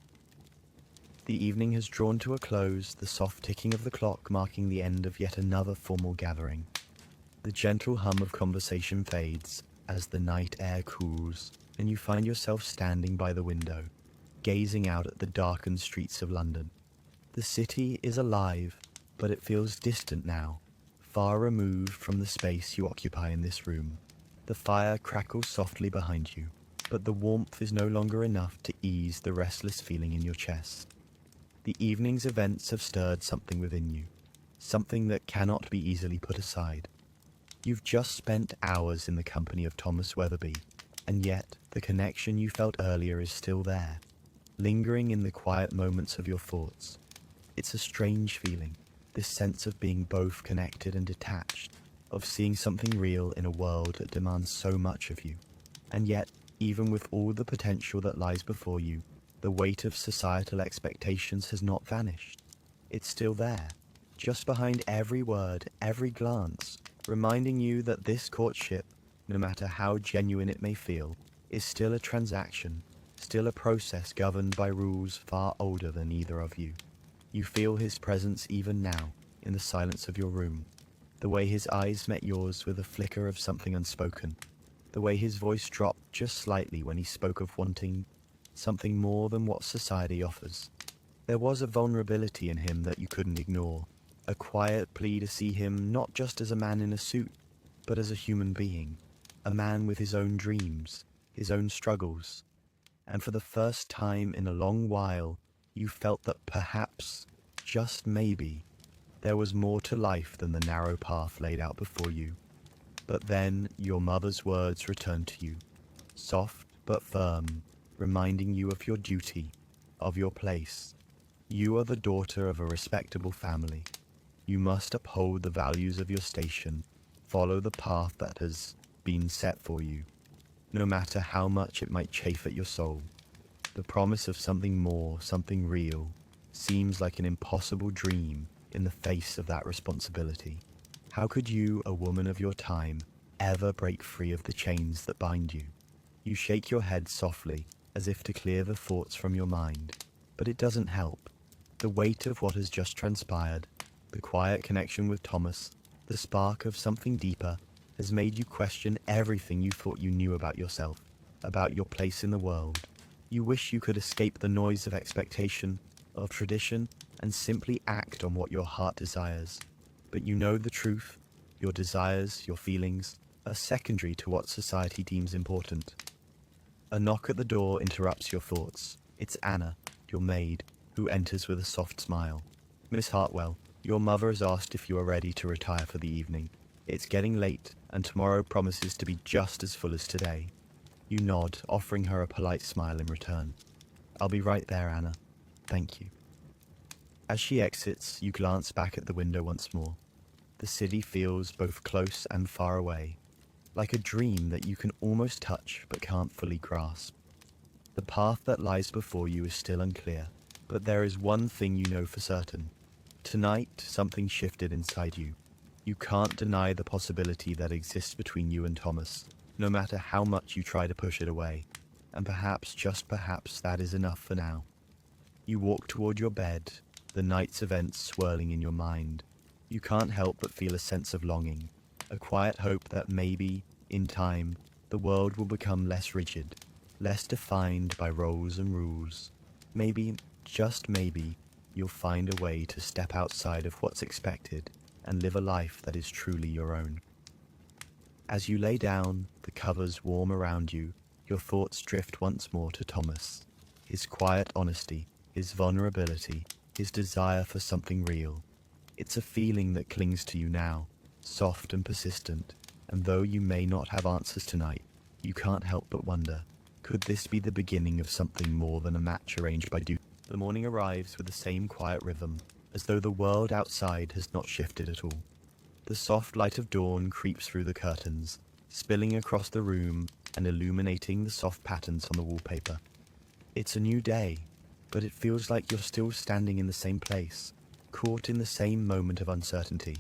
The evening has drawn to a close, the soft ticking of the clock marking the end of yet another formal gathering. The gentle hum of conversation fades as the night air cools, and you find yourself standing by the window, gazing out at the darkened streets of London. The city is alive, but it feels distant now, far removed from the space you occupy in this room. The fire crackles softly behind you, but the warmth is no longer enough to ease the restless feeling in your chest. The evening's events have stirred something within you, something that cannot be easily put aside. You've just spent hours in the company of Thomas Weatherbe, and yet the connection you felt earlier is still there, lingering in the quiet moments of your thoughts. It's a strange feeling, this sense of being both connected and detached, of seeing something real in a world that demands so much of you. And yet, even with all the potential that lies before you, the weight of societal expectations has not vanished. It's still there, just behind every word, every glance, reminding you that this courtship, no matter how genuine it may feel, is still a transaction, still a process governed by rules far older than either of you. You feel his presence even now, in the silence of your room, the way his eyes met yours with a flicker of something unspoken, the way his voice dropped just slightly when he spoke of wanting something more than what society offers. There was a vulnerability in him that you couldn't ignore, a quiet plea to see him not just as a man in a suit, but as a human being, a man with his own dreams, his own struggles. And for the first time in a long while, you felt that perhaps, just maybe, there was more to life than the narrow path laid out before you. But then your mother's words returned to you, soft but firm, reminding you of your duty, of your place. You are the daughter of a respectable family. You must uphold the values of your station, follow the path that has been set for you, no matter how much it might chafe at your soul. The promise of something more, something real, seems like an impossible dream in the face of that responsibility. How could you, a woman of your time, ever break free of the chains that bind you? You shake your head softly, as if to clear the thoughts from your mind, but it doesn't help. The weight of what has just transpired, the quiet connection with Thomas, the spark of something deeper, has made you question everything you thought you knew about yourself, about your place in the world. You wish you could escape the noise of expectation, of tradition, and simply act on what your heart desires. But you know the truth. Your desires, your feelings, are secondary to what society deems important. A knock at the door interrupts your thoughts. It's Anna, your maid, who enters with a soft smile. Miss Hartwell, your mother has asked if you are ready to retire for the evening. It's getting late, and tomorrow promises to be just as full as today. You nod, offering her a polite smile in return. I'll be right there, Anna. Thank you. As she exits, you glance back at the window once more. The city feels both close and far away, like a dream that you can almost touch but can't fully grasp. The path that lies before you is still unclear, but there is one thing you know for certain. Tonight, something shifted inside you. You can't deny the possibility that exists between you and Thomas, no matter how much you try to push it away. And perhaps, just perhaps, that is enough for now. You walk toward your bed, the night's events swirling in your mind. You can't help but feel a sense of longing, a quiet hope that maybe, in time, the world will become less rigid, less defined by roles and rules. Maybe, just maybe, you'll find a way to step outside of what's expected and live a life that is truly your own. As you lay down, the covers warm around you, your thoughts drift once more to Thomas, his quiet honesty, his vulnerability, his desire for something real. It's a feeling that clings to you now, soft and persistent, and though you may not have answers tonight, you can't help but wonder, could this be the beginning of something more than a match arranged by duty? The morning arrives with the same quiet rhythm, as though the world outside has not shifted at all. The soft light of dawn creeps through the curtains, spilling across the room and illuminating the soft patterns on the wallpaper. It's a new day, but it feels like you're still standing in the same place, caught in the same moment of uncertainty.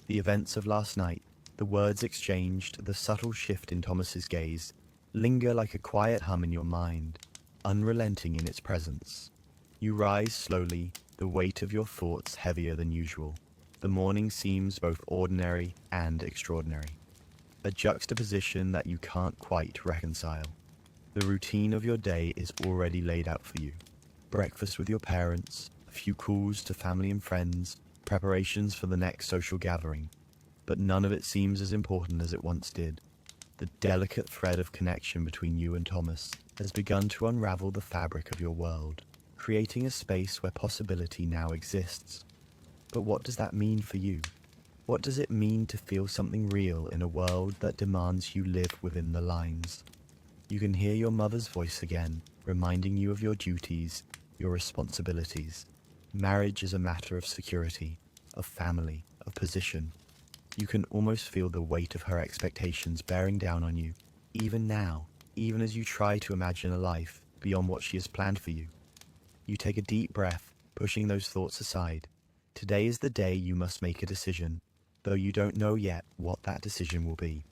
The events of last night, the words exchanged, the subtle shift in Thomas's gaze, linger like a quiet hum in your mind, unrelenting in its presence. You rise slowly, the weight of your thoughts heavier than usual. The morning seems both ordinary and extraordinary, a juxtaposition that you can't quite reconcile. The routine of your day is already laid out for you. Breakfast with your parents, a few calls to family and friends, preparations for the next social gathering. But none of it seems as important as it once did. The delicate thread of connection between you and Thomas has begun to unravel the fabric of your world, creating a space where possibility now exists. But what does that mean for you? What does it mean to feel something real in a world that demands you live within the lines? You can hear your mother's voice again, reminding you of your duties, your responsibilities. Marriage is a matter of security, of family, of position. You can almost feel the weight of her expectations bearing down on you, even now, even as you try to imagine a life beyond what she has planned for you. You take a deep breath, pushing those thoughts aside. Today is the day you must make a decision, though you don't know yet what that decision will be.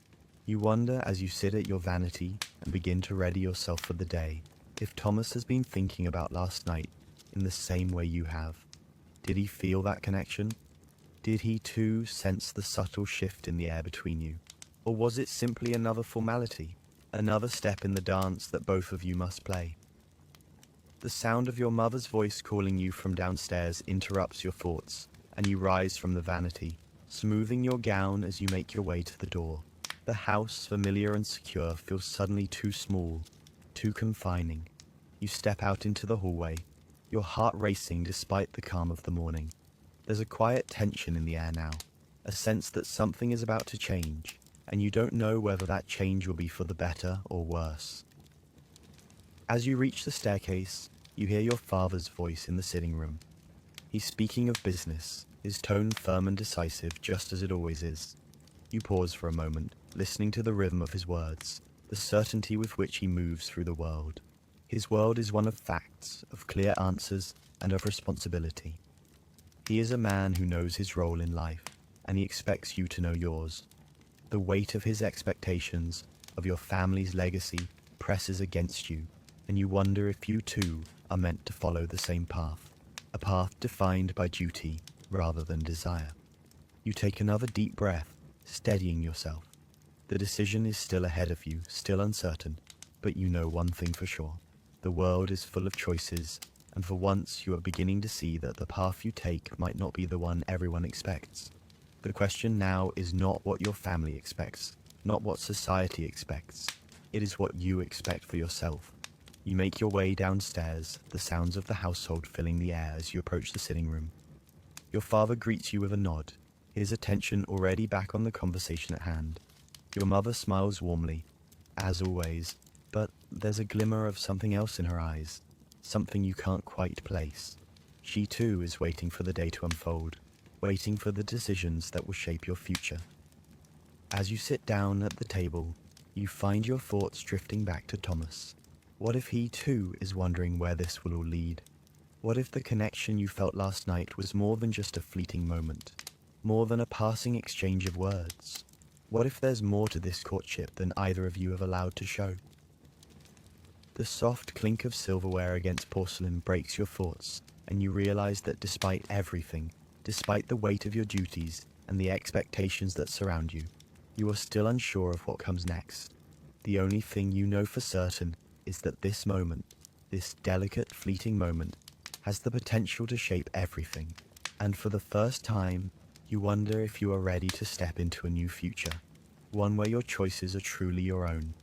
You wonder as you sit at your vanity and begin to ready yourself for the day, if Thomas has been thinking about last night in the same way you have. Did he feel that connection? Did he too sense the subtle shift in the air between you? Or was it simply another formality, another step in the dance that both of you must play? The sound of your mother's voice calling you from downstairs interrupts your thoughts, and you rise from the vanity, smoothing your gown as you make your way to the door. The house, familiar and secure, feels suddenly too small, too confining. You step out into the hallway, your heart racing despite the calm of the morning. There's a quiet tension in the air now, a sense that something is about to change, and you don't know whether that change will be for the better or worse. As you reach the staircase, you hear your father's voice in the sitting room. He's speaking of business, his tone firm and decisive, just as it always is. You pause for a moment, listening to the rhythm of his words, the certainty with which he moves through the world. His world is one of facts, of clear answers, and of responsibility. He is a man who knows his role in life, and he expects you to know yours. The weight of his expectations, of your family's legacy, presses against you, and you wonder if you too are meant to follow the same path, a path defined by duty rather than desire. You take another deep breath, steadying yourself. The decision is still ahead of you, still uncertain, but you know one thing for sure. The world is full of choices, and for once you are beginning to see that the path you take might not be the one everyone expects. The question now is not what your family expects, not what society expects. It is what you expect for yourself. You make your way downstairs, the sounds of the household filling the air as you approach the sitting room. Your father greets you with a nod, his attention already back on the conversation at hand. Your mother smiles warmly, as always, but there's a glimmer of something else in her eyes, something you can't quite place. She too is waiting for the day to unfold, waiting for the decisions that will shape your future. As you sit down at the table, you find your thoughts drifting back to Thomas. What if he too is wondering where this will all lead? What if the connection you felt last night was more than just a fleeting moment, more than a passing exchange of words? What if there's more to this courtship than either of you have allowed to show? The soft clink of silverware against porcelain breaks your thoughts, and you realize that despite everything, despite the weight of your duties and the expectations that surround you, you are still unsure of what comes next. The only thing you know for certain is that this moment, this delicate, fleeting moment, has the potential to shape everything. And for the first time, you wonder if you are ready to step into a new future, one where your choices are truly your own.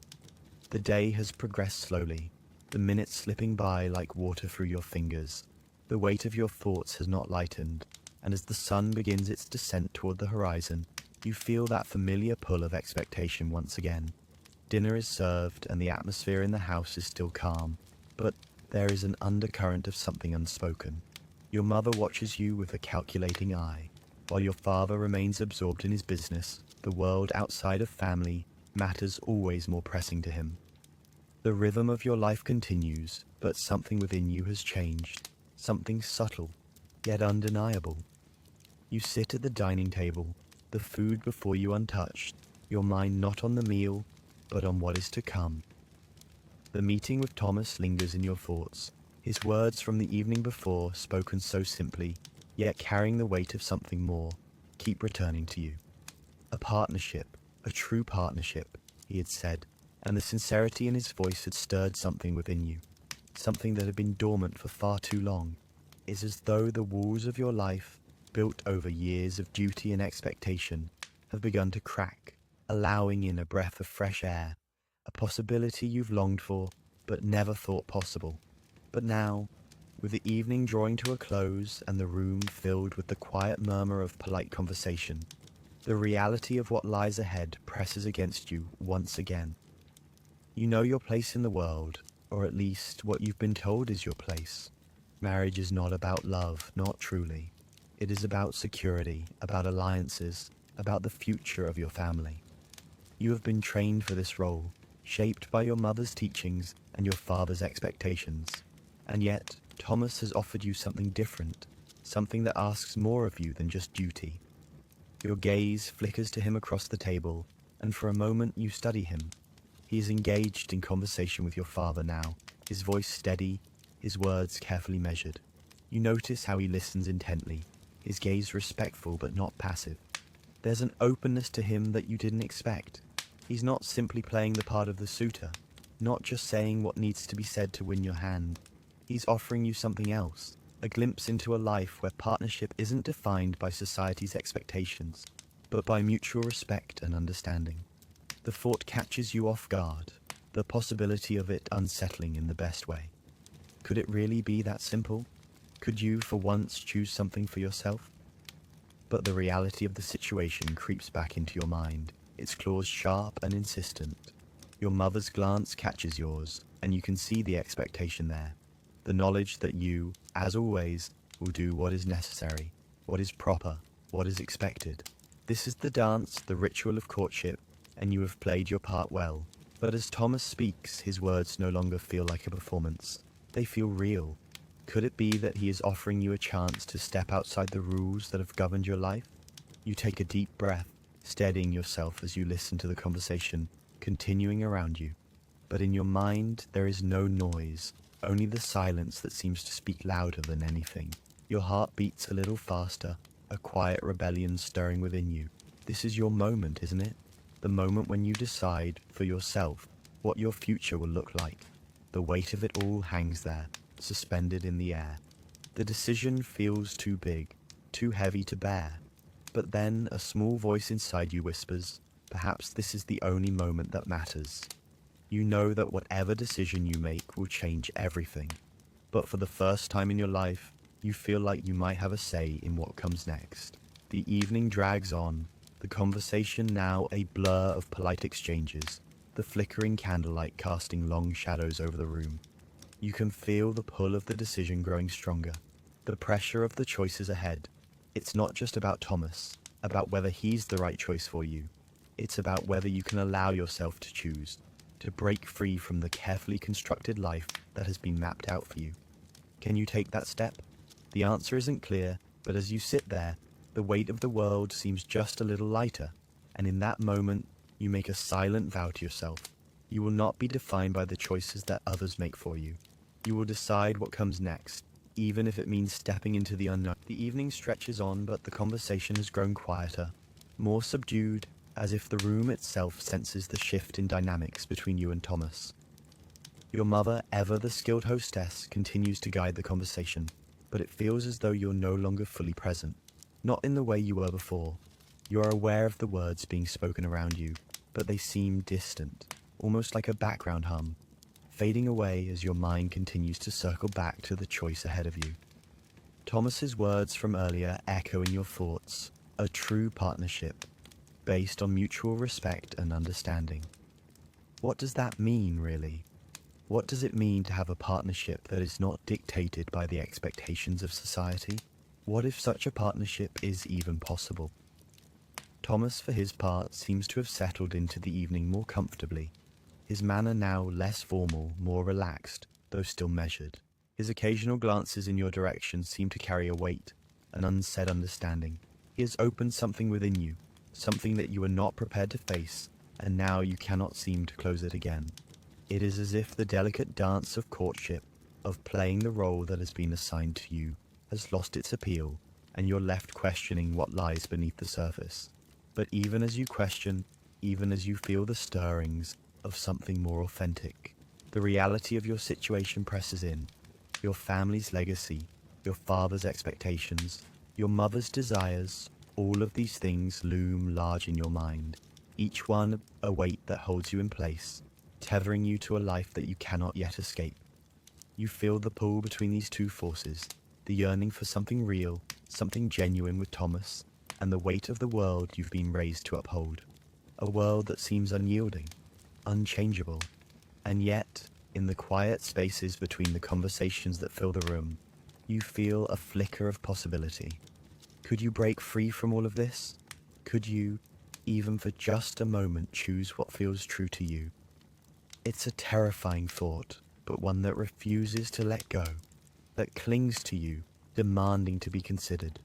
The day has progressed slowly, the minutes slipping by like water through your fingers. The weight of your thoughts has not lightened, and as the sun begins its descent toward the horizon, you feel that familiar pull of expectation once again. Dinner is served and the atmosphere in the house is still calm, but there is an undercurrent of something unspoken. Your mother watches you with a calculating eye, while your father remains absorbed in his business. The world outside of family matters always more pressing to him. The rhythm of your life continues, but something within you has changed, something subtle, yet undeniable. You sit at the dining table, the food before you untouched, your mind not on the meal, but on what is to come. The meeting with Thomas lingers in your thoughts, his words from the evening before, spoken so simply, yet carrying the weight of something more, keep returning to you. A partnership, a true partnership, he had said, and the sincerity in his voice had stirred something within you, something that had been dormant for far too long. It is as though the walls of your life, built over years of duty and expectation, have begun to crack, allowing in a breath of fresh air, a possibility you've longed for but never thought possible. But now, with the evening drawing to a close and the room filled with the quiet murmur of polite conversation, the reality of what lies ahead presses against you once again. You know your place in the world, or at least what you've been told is your place. Marriage is not about love, not truly. It is about security, about alliances, about the future of your family. You have been trained for this role, shaped by your mother's teachings and your father's expectations. And yet, Thomas has offered you something different, something that asks more of you than just duty. Your gaze flickers to him across the table, and for a moment you study him. He is engaged in conversation with your father now, his voice steady, his words carefully measured. You notice how he listens intently, his gaze respectful but not passive. There's an openness to him that you didn't expect. He's not simply playing the part of the suitor, not just saying what needs to be said to win your hand. He's offering you something else, a glimpse into a life where partnership isn't defined by society's expectations, but by mutual respect and understanding. The thought catches you off guard, the possibility of it unsettling in the best way. Could it really be that simple? Could you, for once, choose something for yourself? But the reality of the situation creeps back into your mind, its claws sharp and insistent. Your mother's glance catches yours, and you can see the expectation there. The knowledge that you, as always, will do what is necessary, what is proper, what is expected. This is the dance, the ritual of courtship, and you have played your part well. But as Thomas speaks, his words no longer feel like a performance. They feel real. Could it be that he is offering you a chance to step outside the rules that have governed your life? You take a deep breath, steadying yourself as you listen to the conversation continuing around you. But in your mind, there is no noise, only the silence that seems to speak louder than anything. Your heart beats a little faster, a quiet rebellion stirring within you. This is your moment, isn't it? The moment when you decide, for yourself, what your future will look like. The weight of it all hangs there, suspended in the air. The decision feels too big, too heavy to bear. But then a small voice inside you whispers, perhaps this is the only moment that matters. You know that whatever decision you make will change everything. But for the first time in your life, you feel like you might have a say in what comes next. The evening drags on, the conversation now a blur of polite exchanges, the flickering candlelight casting long shadows over the room. You can feel the pull of the decision growing stronger. The pressure of the choices ahead. It's not just about Thomas, about whether he's the right choice for you. It's about whether you can allow yourself to choose, to break free from the carefully constructed life that has been mapped out for you. Can you take that step? The answer isn't clear, but as you sit there, the weight of the world seems just a little lighter, and in that moment, you make a silent vow to yourself. You will not be defined by the choices that others make for you. You will decide what comes next, even if it means stepping into the unknown. The evening stretches on, but the conversation has grown quieter, more subdued, as if the room itself senses the shift in dynamics between you and Thomas. Your mother, ever the skilled hostess, continues to guide the conversation, but it feels as though you're no longer fully present. Not in the way you were before. You are aware of the words being spoken around you, but they seem distant, almost like a background hum, fading away as your mind continues to circle back to the choice ahead of you. Thomas's words from earlier echo in your thoughts, a true partnership, based on mutual respect and understanding. What does that mean, really? What does it mean to have a partnership that is not dictated by the expectations of society? What if such a partnership is even possible? Thomas, for his part, seems to have settled into the evening more comfortably, his manner now less formal, more relaxed, though still measured. His occasional glances in your direction seem to carry a weight, an unsaid understanding. He has opened something within you, something that you were not prepared to face, and now you cannot seem to close it again. It is as if the delicate dance of courtship, of playing the role that has been assigned to you, has lost its appeal, and you're left questioning what lies beneath the surface. But even as you question, even as you feel the stirrings of something more authentic, the reality of your situation presses in. Your family's legacy, your father's expectations, your mother's desires, all of these things loom large in your mind, each one a weight that holds you in place, tethering you to a life that you cannot yet escape. You feel the pull between these two forces, the yearning for something real, something genuine with Thomas, and the weight of the world you've been raised to uphold. A world that seems unyielding, unchangeable, and yet, in the quiet spaces between the conversations that fill the room, you feel a flicker of possibility. Could you break free from all of this? Could you, even for just a moment, choose what feels true to you? It's a terrifying thought, but one that refuses to let go, that clings to you, demanding to be considered.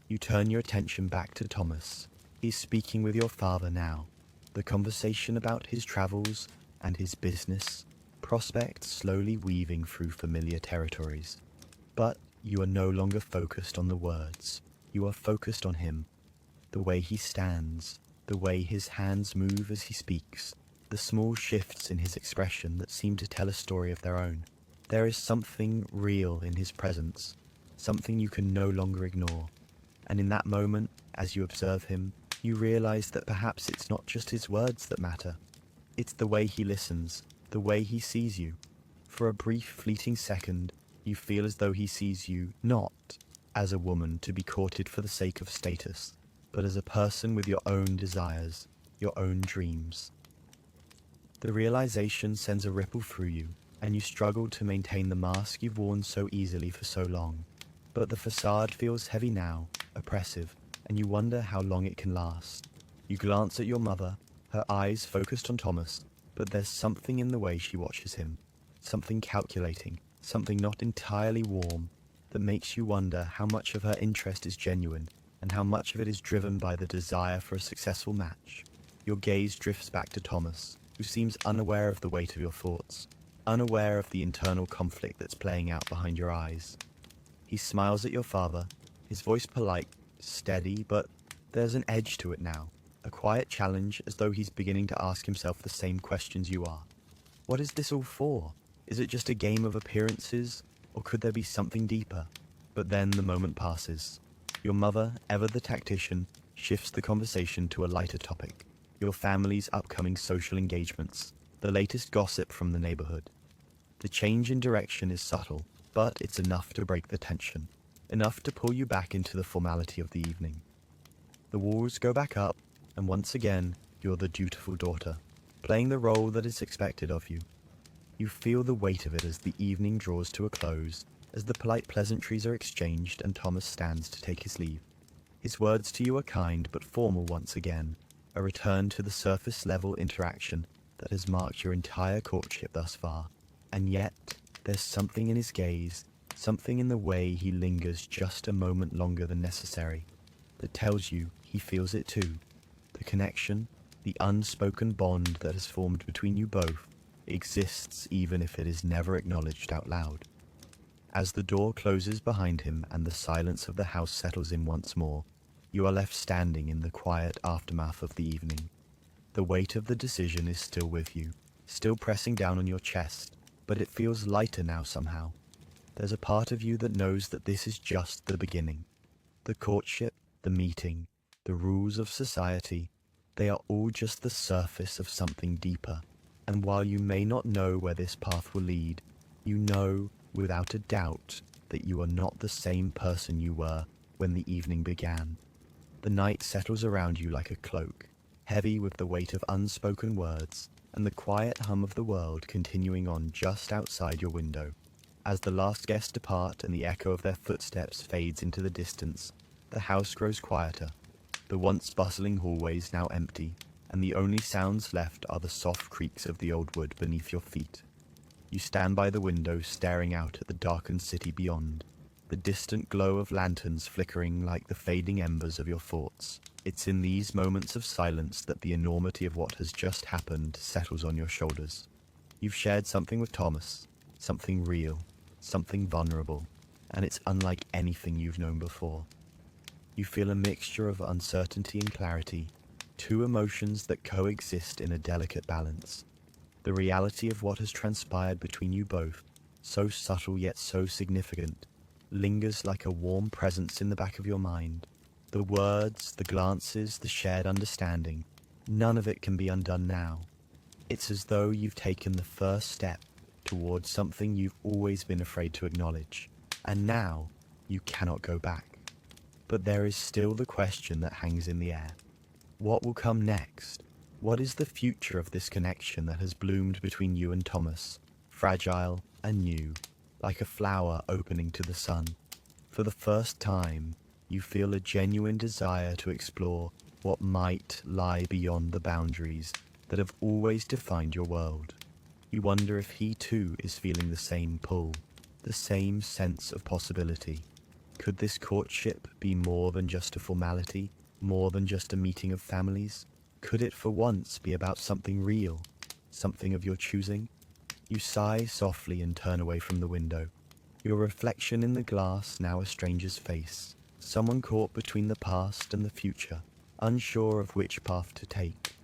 You turn your attention back to Thomas. He's speaking with your father now. The conversation about his travels and his business, prospects slowly weaving through familiar territories. But you are no longer focused on the words. You are focused on him, the way he stands, the way his hands move as he speaks, the small shifts in his expression that seem to tell a story of their own. There is something real in his presence, something you can no longer ignore. And in that moment, as you observe him, you realize that perhaps it's not just his words that matter. It's the way he listens, the way he sees you. For a brief, fleeting second, you feel as though he sees you not as a woman to be courted for the sake of status, but as a person with your own desires, your own dreams. The realization sends a ripple through you, and you struggle to maintain the mask you've worn so easily for so long. But the facade feels heavy now, oppressive, and you wonder how long it can last. You glance at your mother, her eyes focused on Thomas, but there's something in the way she watches him, something calculating, something not entirely warm, that makes you wonder how much of her interest is genuine, and how much of it is driven by the desire for a successful match. Your gaze drifts back to Thomas, who seems unaware of the weight of your thoughts, unaware of the internal conflict that's playing out behind your eyes. He smiles at your father, his voice polite, steady, but there's an edge to it now, a quiet challenge, as though he's beginning to ask himself the same questions you are. What is this all for? Is it just a game of appearances, or could there be something deeper? But then the moment passes. Your mother, ever the tactician, shifts the conversation to a lighter topic. Your family's upcoming social engagements, the latest gossip from the neighborhood. The change in direction is subtle, but it's enough to break the tension, enough to pull you back into the formality of the evening. The walls go back up, and once again, you're the dutiful daughter, playing the role that is expected of you. You feel the weight of it as the evening draws to a close, as the polite pleasantries are exchanged and Thomas stands to take his leave. His words to you are kind but formal once again, a return to the surface-level interaction that has marked your entire courtship thus far. And yet, there's something in his gaze, something in the way he lingers just a moment longer than necessary, that tells you he feels it too. The connection, the unspoken bond that has formed between you both, exists even if it is never acknowledged out loud. As the door closes behind him and the silence of the house settles in once more, you are left standing in the quiet aftermath of the evening. The weight of the decision is still with you, still pressing down on your chest, but it feels lighter now somehow. There's a part of you that knows that this is just the beginning. The courtship, the meeting, the rules of society, they are all just the surface of something deeper. And while you may not know where this path will lead, you know, without a doubt, that you are not the same person you were when the evening began. The night settles around you like a cloak, heavy with the weight of unspoken words, and the quiet hum of the world continuing on just outside your window. As the last guests depart and the echo of their footsteps fades into the distance, the house grows quieter, the once bustling hallways now empty, and the only sounds left are the soft creaks of the old wood beneath your feet. You stand by the window staring out at the darkened city beyond, the distant glow of lanterns flickering like the fading embers of your thoughts. It's in these moments of silence that the enormity of what has just happened settles on your shoulders. You've shared something with Thomas, something real, something vulnerable, and it's unlike anything you've known before. You feel a mixture of uncertainty and clarity, two emotions that coexist in a delicate balance. The reality of what has transpired between you both, so subtle yet so significant, lingers like a warm presence in the back of your mind. The words, the glances, the shared understanding, none of it can be undone now. It's as though you've taken the first step towards something you've always been afraid to acknowledge, and now you cannot go back. But there is still the question that hangs in the air. What will come next? What is the future of this connection that has bloomed between you and Thomas, fragile and new, like a flower opening to the sun? For the first time, you feel a genuine desire to explore what might lie beyond the boundaries that have always defined your world. You wonder if he too is feeling the same pull, the same sense of possibility. Could this courtship be more than just a formality, more than just a meeting of families? Could it for once be about something real, something of your choosing? You sigh softly and turn away from the window. Your reflection in the glass now a stranger's face, someone caught between the past and the future, unsure of which path to take.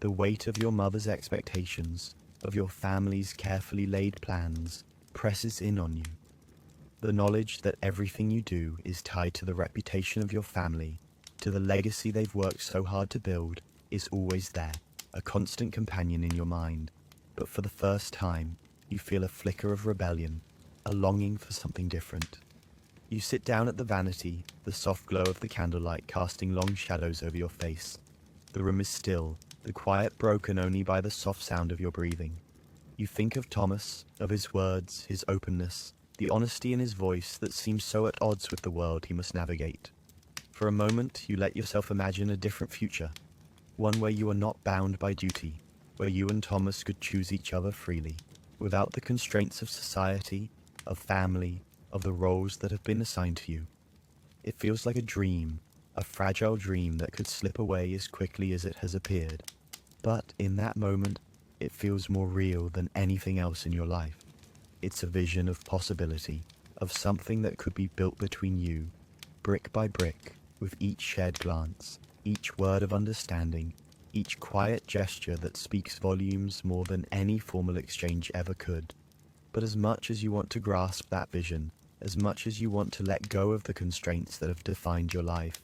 The weight of your mother's expectations, of your family's carefully laid plans, presses in on you. The knowledge that everything you do is tied to the reputation of your family, to the legacy they've worked so hard to build, is always there, a constant companion in your mind. But for the first time, you feel a flicker of rebellion, a longing for something different. You sit down at the vanity, the soft glow of the candlelight casting long shadows over your face. The room is still, the quiet broken only by the soft sound of your breathing. You think of Thomas, of his words, his openness, the honesty in his voice that seems so at odds with the world he must navigate. For a moment, you let yourself imagine a different future, one where you are not bound by duty, where you and Thomas could choose each other freely, without the constraints of society, of family, of the roles that have been assigned to you. It feels like a dream, a fragile dream that could slip away as quickly as it has appeared. But in that moment, it feels more real than anything else in your life. It's a vision of possibility, of something that could be built between you, brick by brick, with each shared glance, each word of understanding, each quiet gesture that speaks volumes more than any formal exchange ever could. But as much as you want to grasp that vision, as much as you want to let go of the constraints that have defined your life,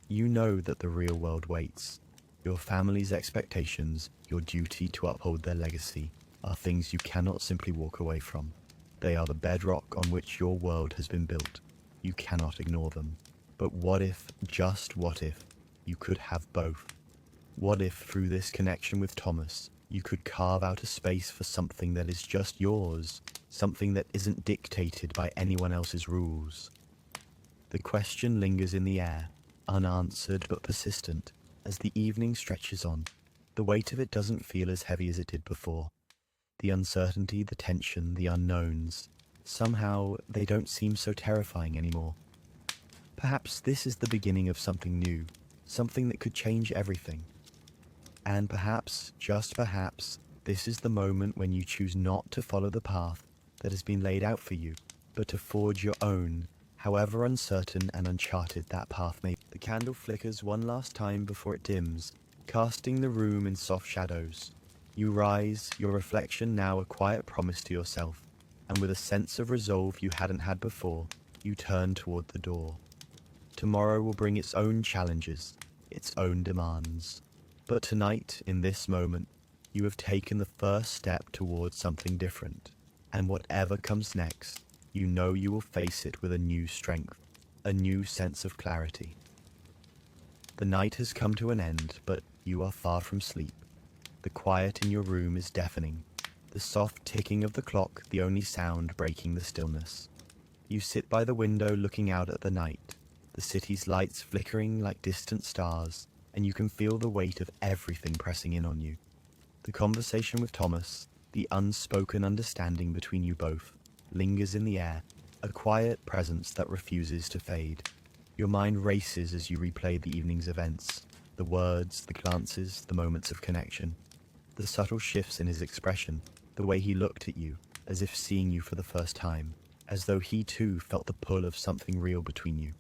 you know that the real world waits. Your family's expectations, your duty to uphold their legacy, are things you cannot simply walk away from. They are the bedrock on which your world has been built. You cannot ignore them. But what if, just what if, you could have both? What if, through this connection with Thomas, you could carve out a space for something that is just yours, something that isn't dictated by anyone else's rules. The question lingers in the air, unanswered but persistent, as the evening stretches on. The weight of it doesn't feel as heavy as it did before. The uncertainty, the tension, the unknowns, somehow they don't seem so terrifying anymore. Perhaps this is the beginning of something new, something that could change everything. And perhaps, just perhaps, this is the moment when you choose not to follow the path that has been laid out for you, but to forge your own, however uncertain and uncharted that path may be. The candle flickers one last time before it dims, casting the room in soft shadows. You rise, your reflection now a quiet promise to yourself, and with a sense of resolve you hadn't had before, you turn toward the door. Tomorrow will bring its own challenges, its own demands. But tonight, in this moment, you have taken the first step towards something different, and whatever comes next, you know you will face it with a new strength, a new sense of clarity. The night has come to an end, but you are far from sleep. The quiet in your room is deafening, the soft ticking of the clock the only sound breaking the stillness. You sit by the window looking out at the night, the city's lights flickering like distant stars, and you can feel the weight of everything pressing in on you. The conversation with Thomas, the unspoken understanding between you both, lingers in the air, a quiet presence that refuses to fade. Your mind races as you replay the evening's events, the words, the glances, the moments of connection. The subtle shifts in his expression, the way he looked at you, as if seeing you for the first time, as though he too felt the pull of something real between you.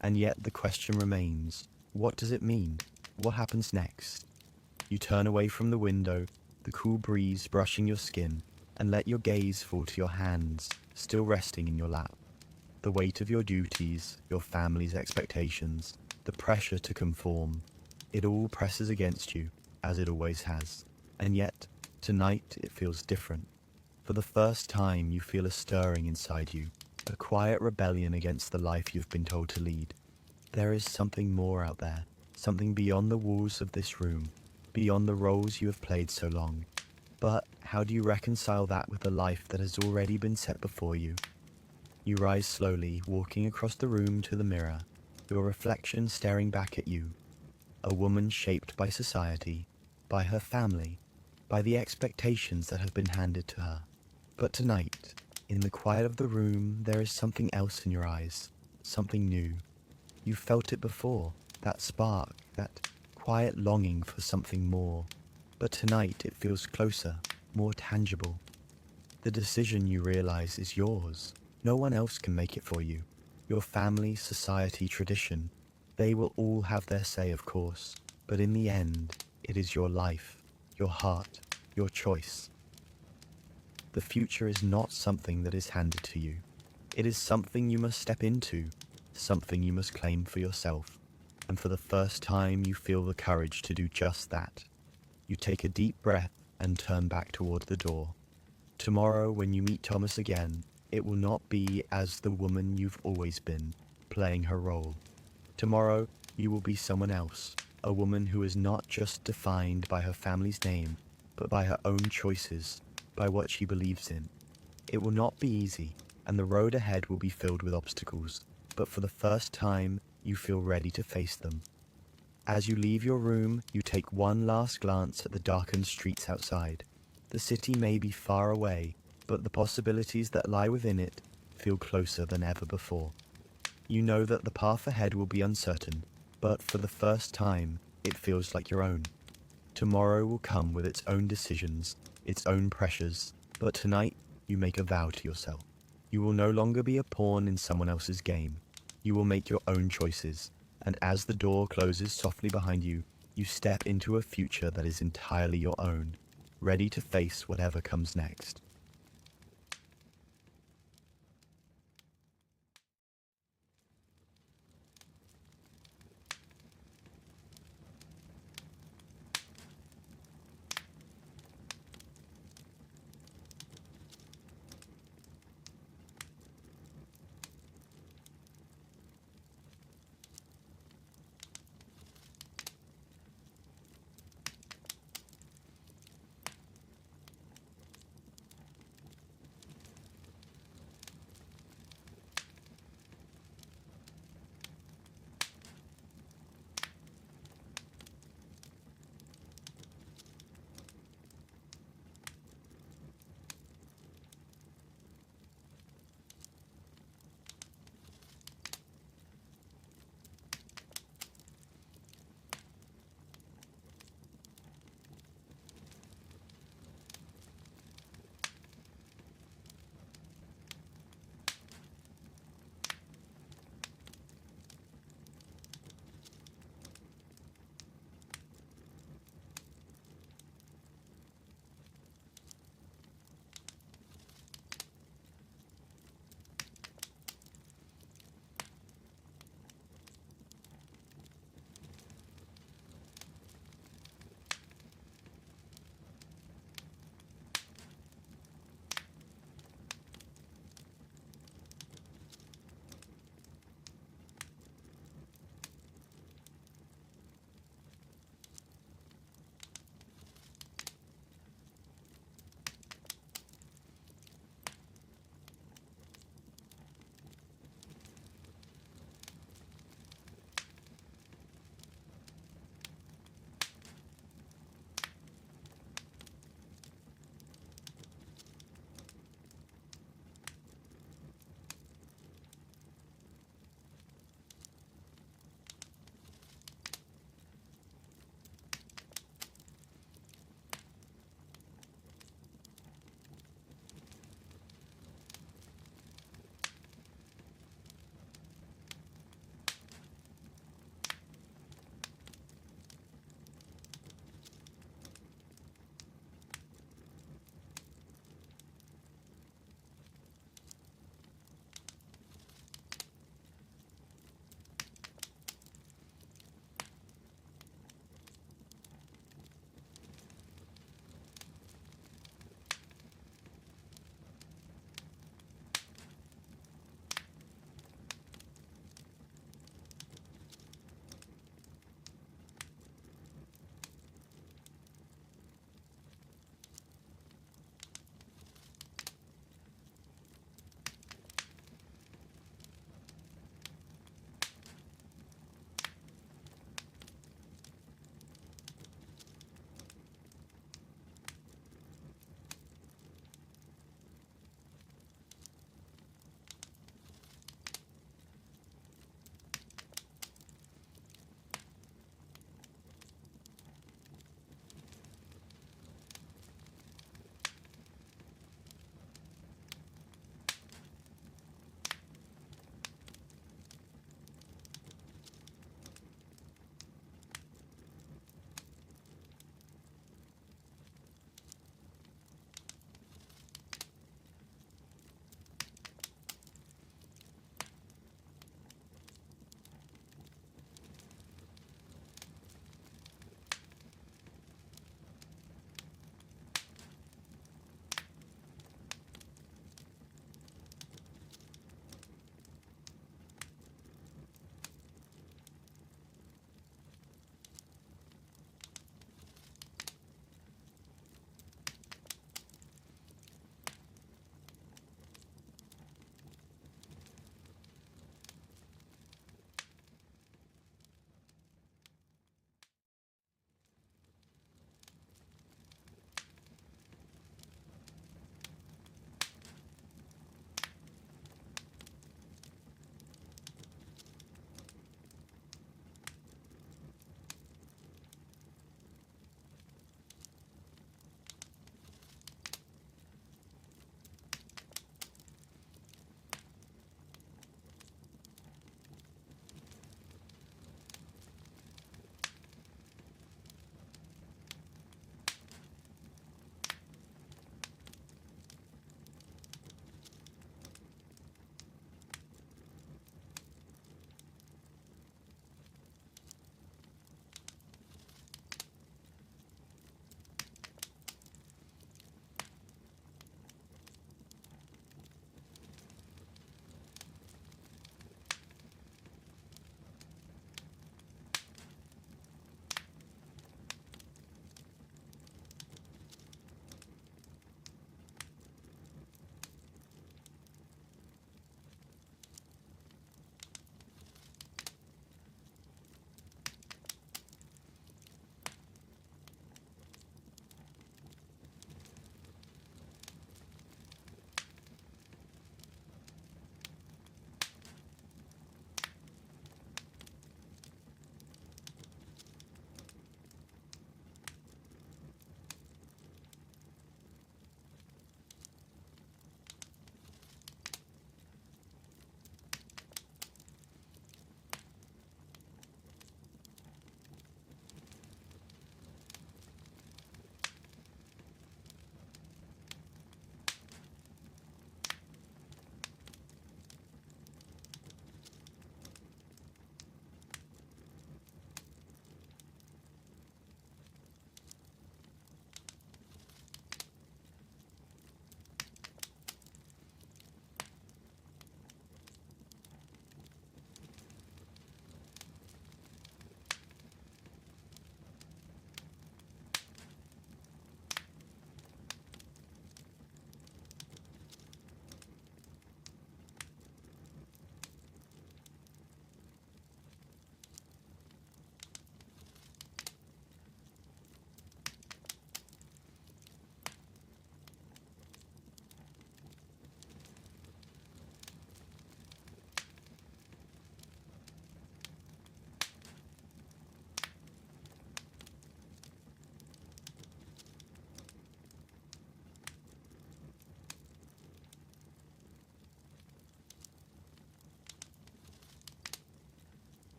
And yet the question remains, what does it mean? What happens next? You turn away from the window, the cool breeze brushing your skin, and let your gaze fall to your hands, still resting in your lap. The weight of your duties, your family's expectations, the pressure to conform, it all presses against you, as it always has. And yet, tonight it feels different. For the first time you feel a stirring inside you, a quiet rebellion against the life you've been told to lead. There is something more out there, something beyond the walls of this room, beyond the roles you have played so long. But how do you reconcile that with the life that has already been set before you? You rise slowly, walking across the room to the mirror, your reflection staring back at you. A woman shaped by society, by her family, by the expectations that have been handed to her. But tonight, in the quiet of the room, there is something else in your eyes, something new. You felt it before, that spark, that quiet longing for something more. But tonight it feels closer, more tangible. The decision, you realize, is yours. No one else can make it for you. Your family, society, tradition, they will all have their say, of course. But in the end, it is your life, your heart, your choice. The future is not something that is handed to you. It is something you must step into, something you must claim for yourself. And for the first time, you feel the courage to do just that. You take a deep breath and turn back toward the door. Tomorrow, when you meet Thomas again, it will not be as the woman you've always been, playing her role. Tomorrow, you will be someone else, a woman who is not just defined by her family's name, but by her own choices, by what she believes in. It will not be easy, and the road ahead will be filled with obstacles, but for the first time, you feel ready to face them. As you leave your room, you take one last glance at the darkened streets outside. The city may be far away, but the possibilities that lie within it feel closer than ever before. You know that the path ahead will be uncertain, but for the first time, it feels like your own. Tomorrow will come with its own decisions, its own pressures, but tonight you make a vow to yourself. You will no longer be a pawn in someone else's game. You will make your own choices, and as the door closes softly behind you, you step into a future that is entirely your own, ready to face whatever comes next.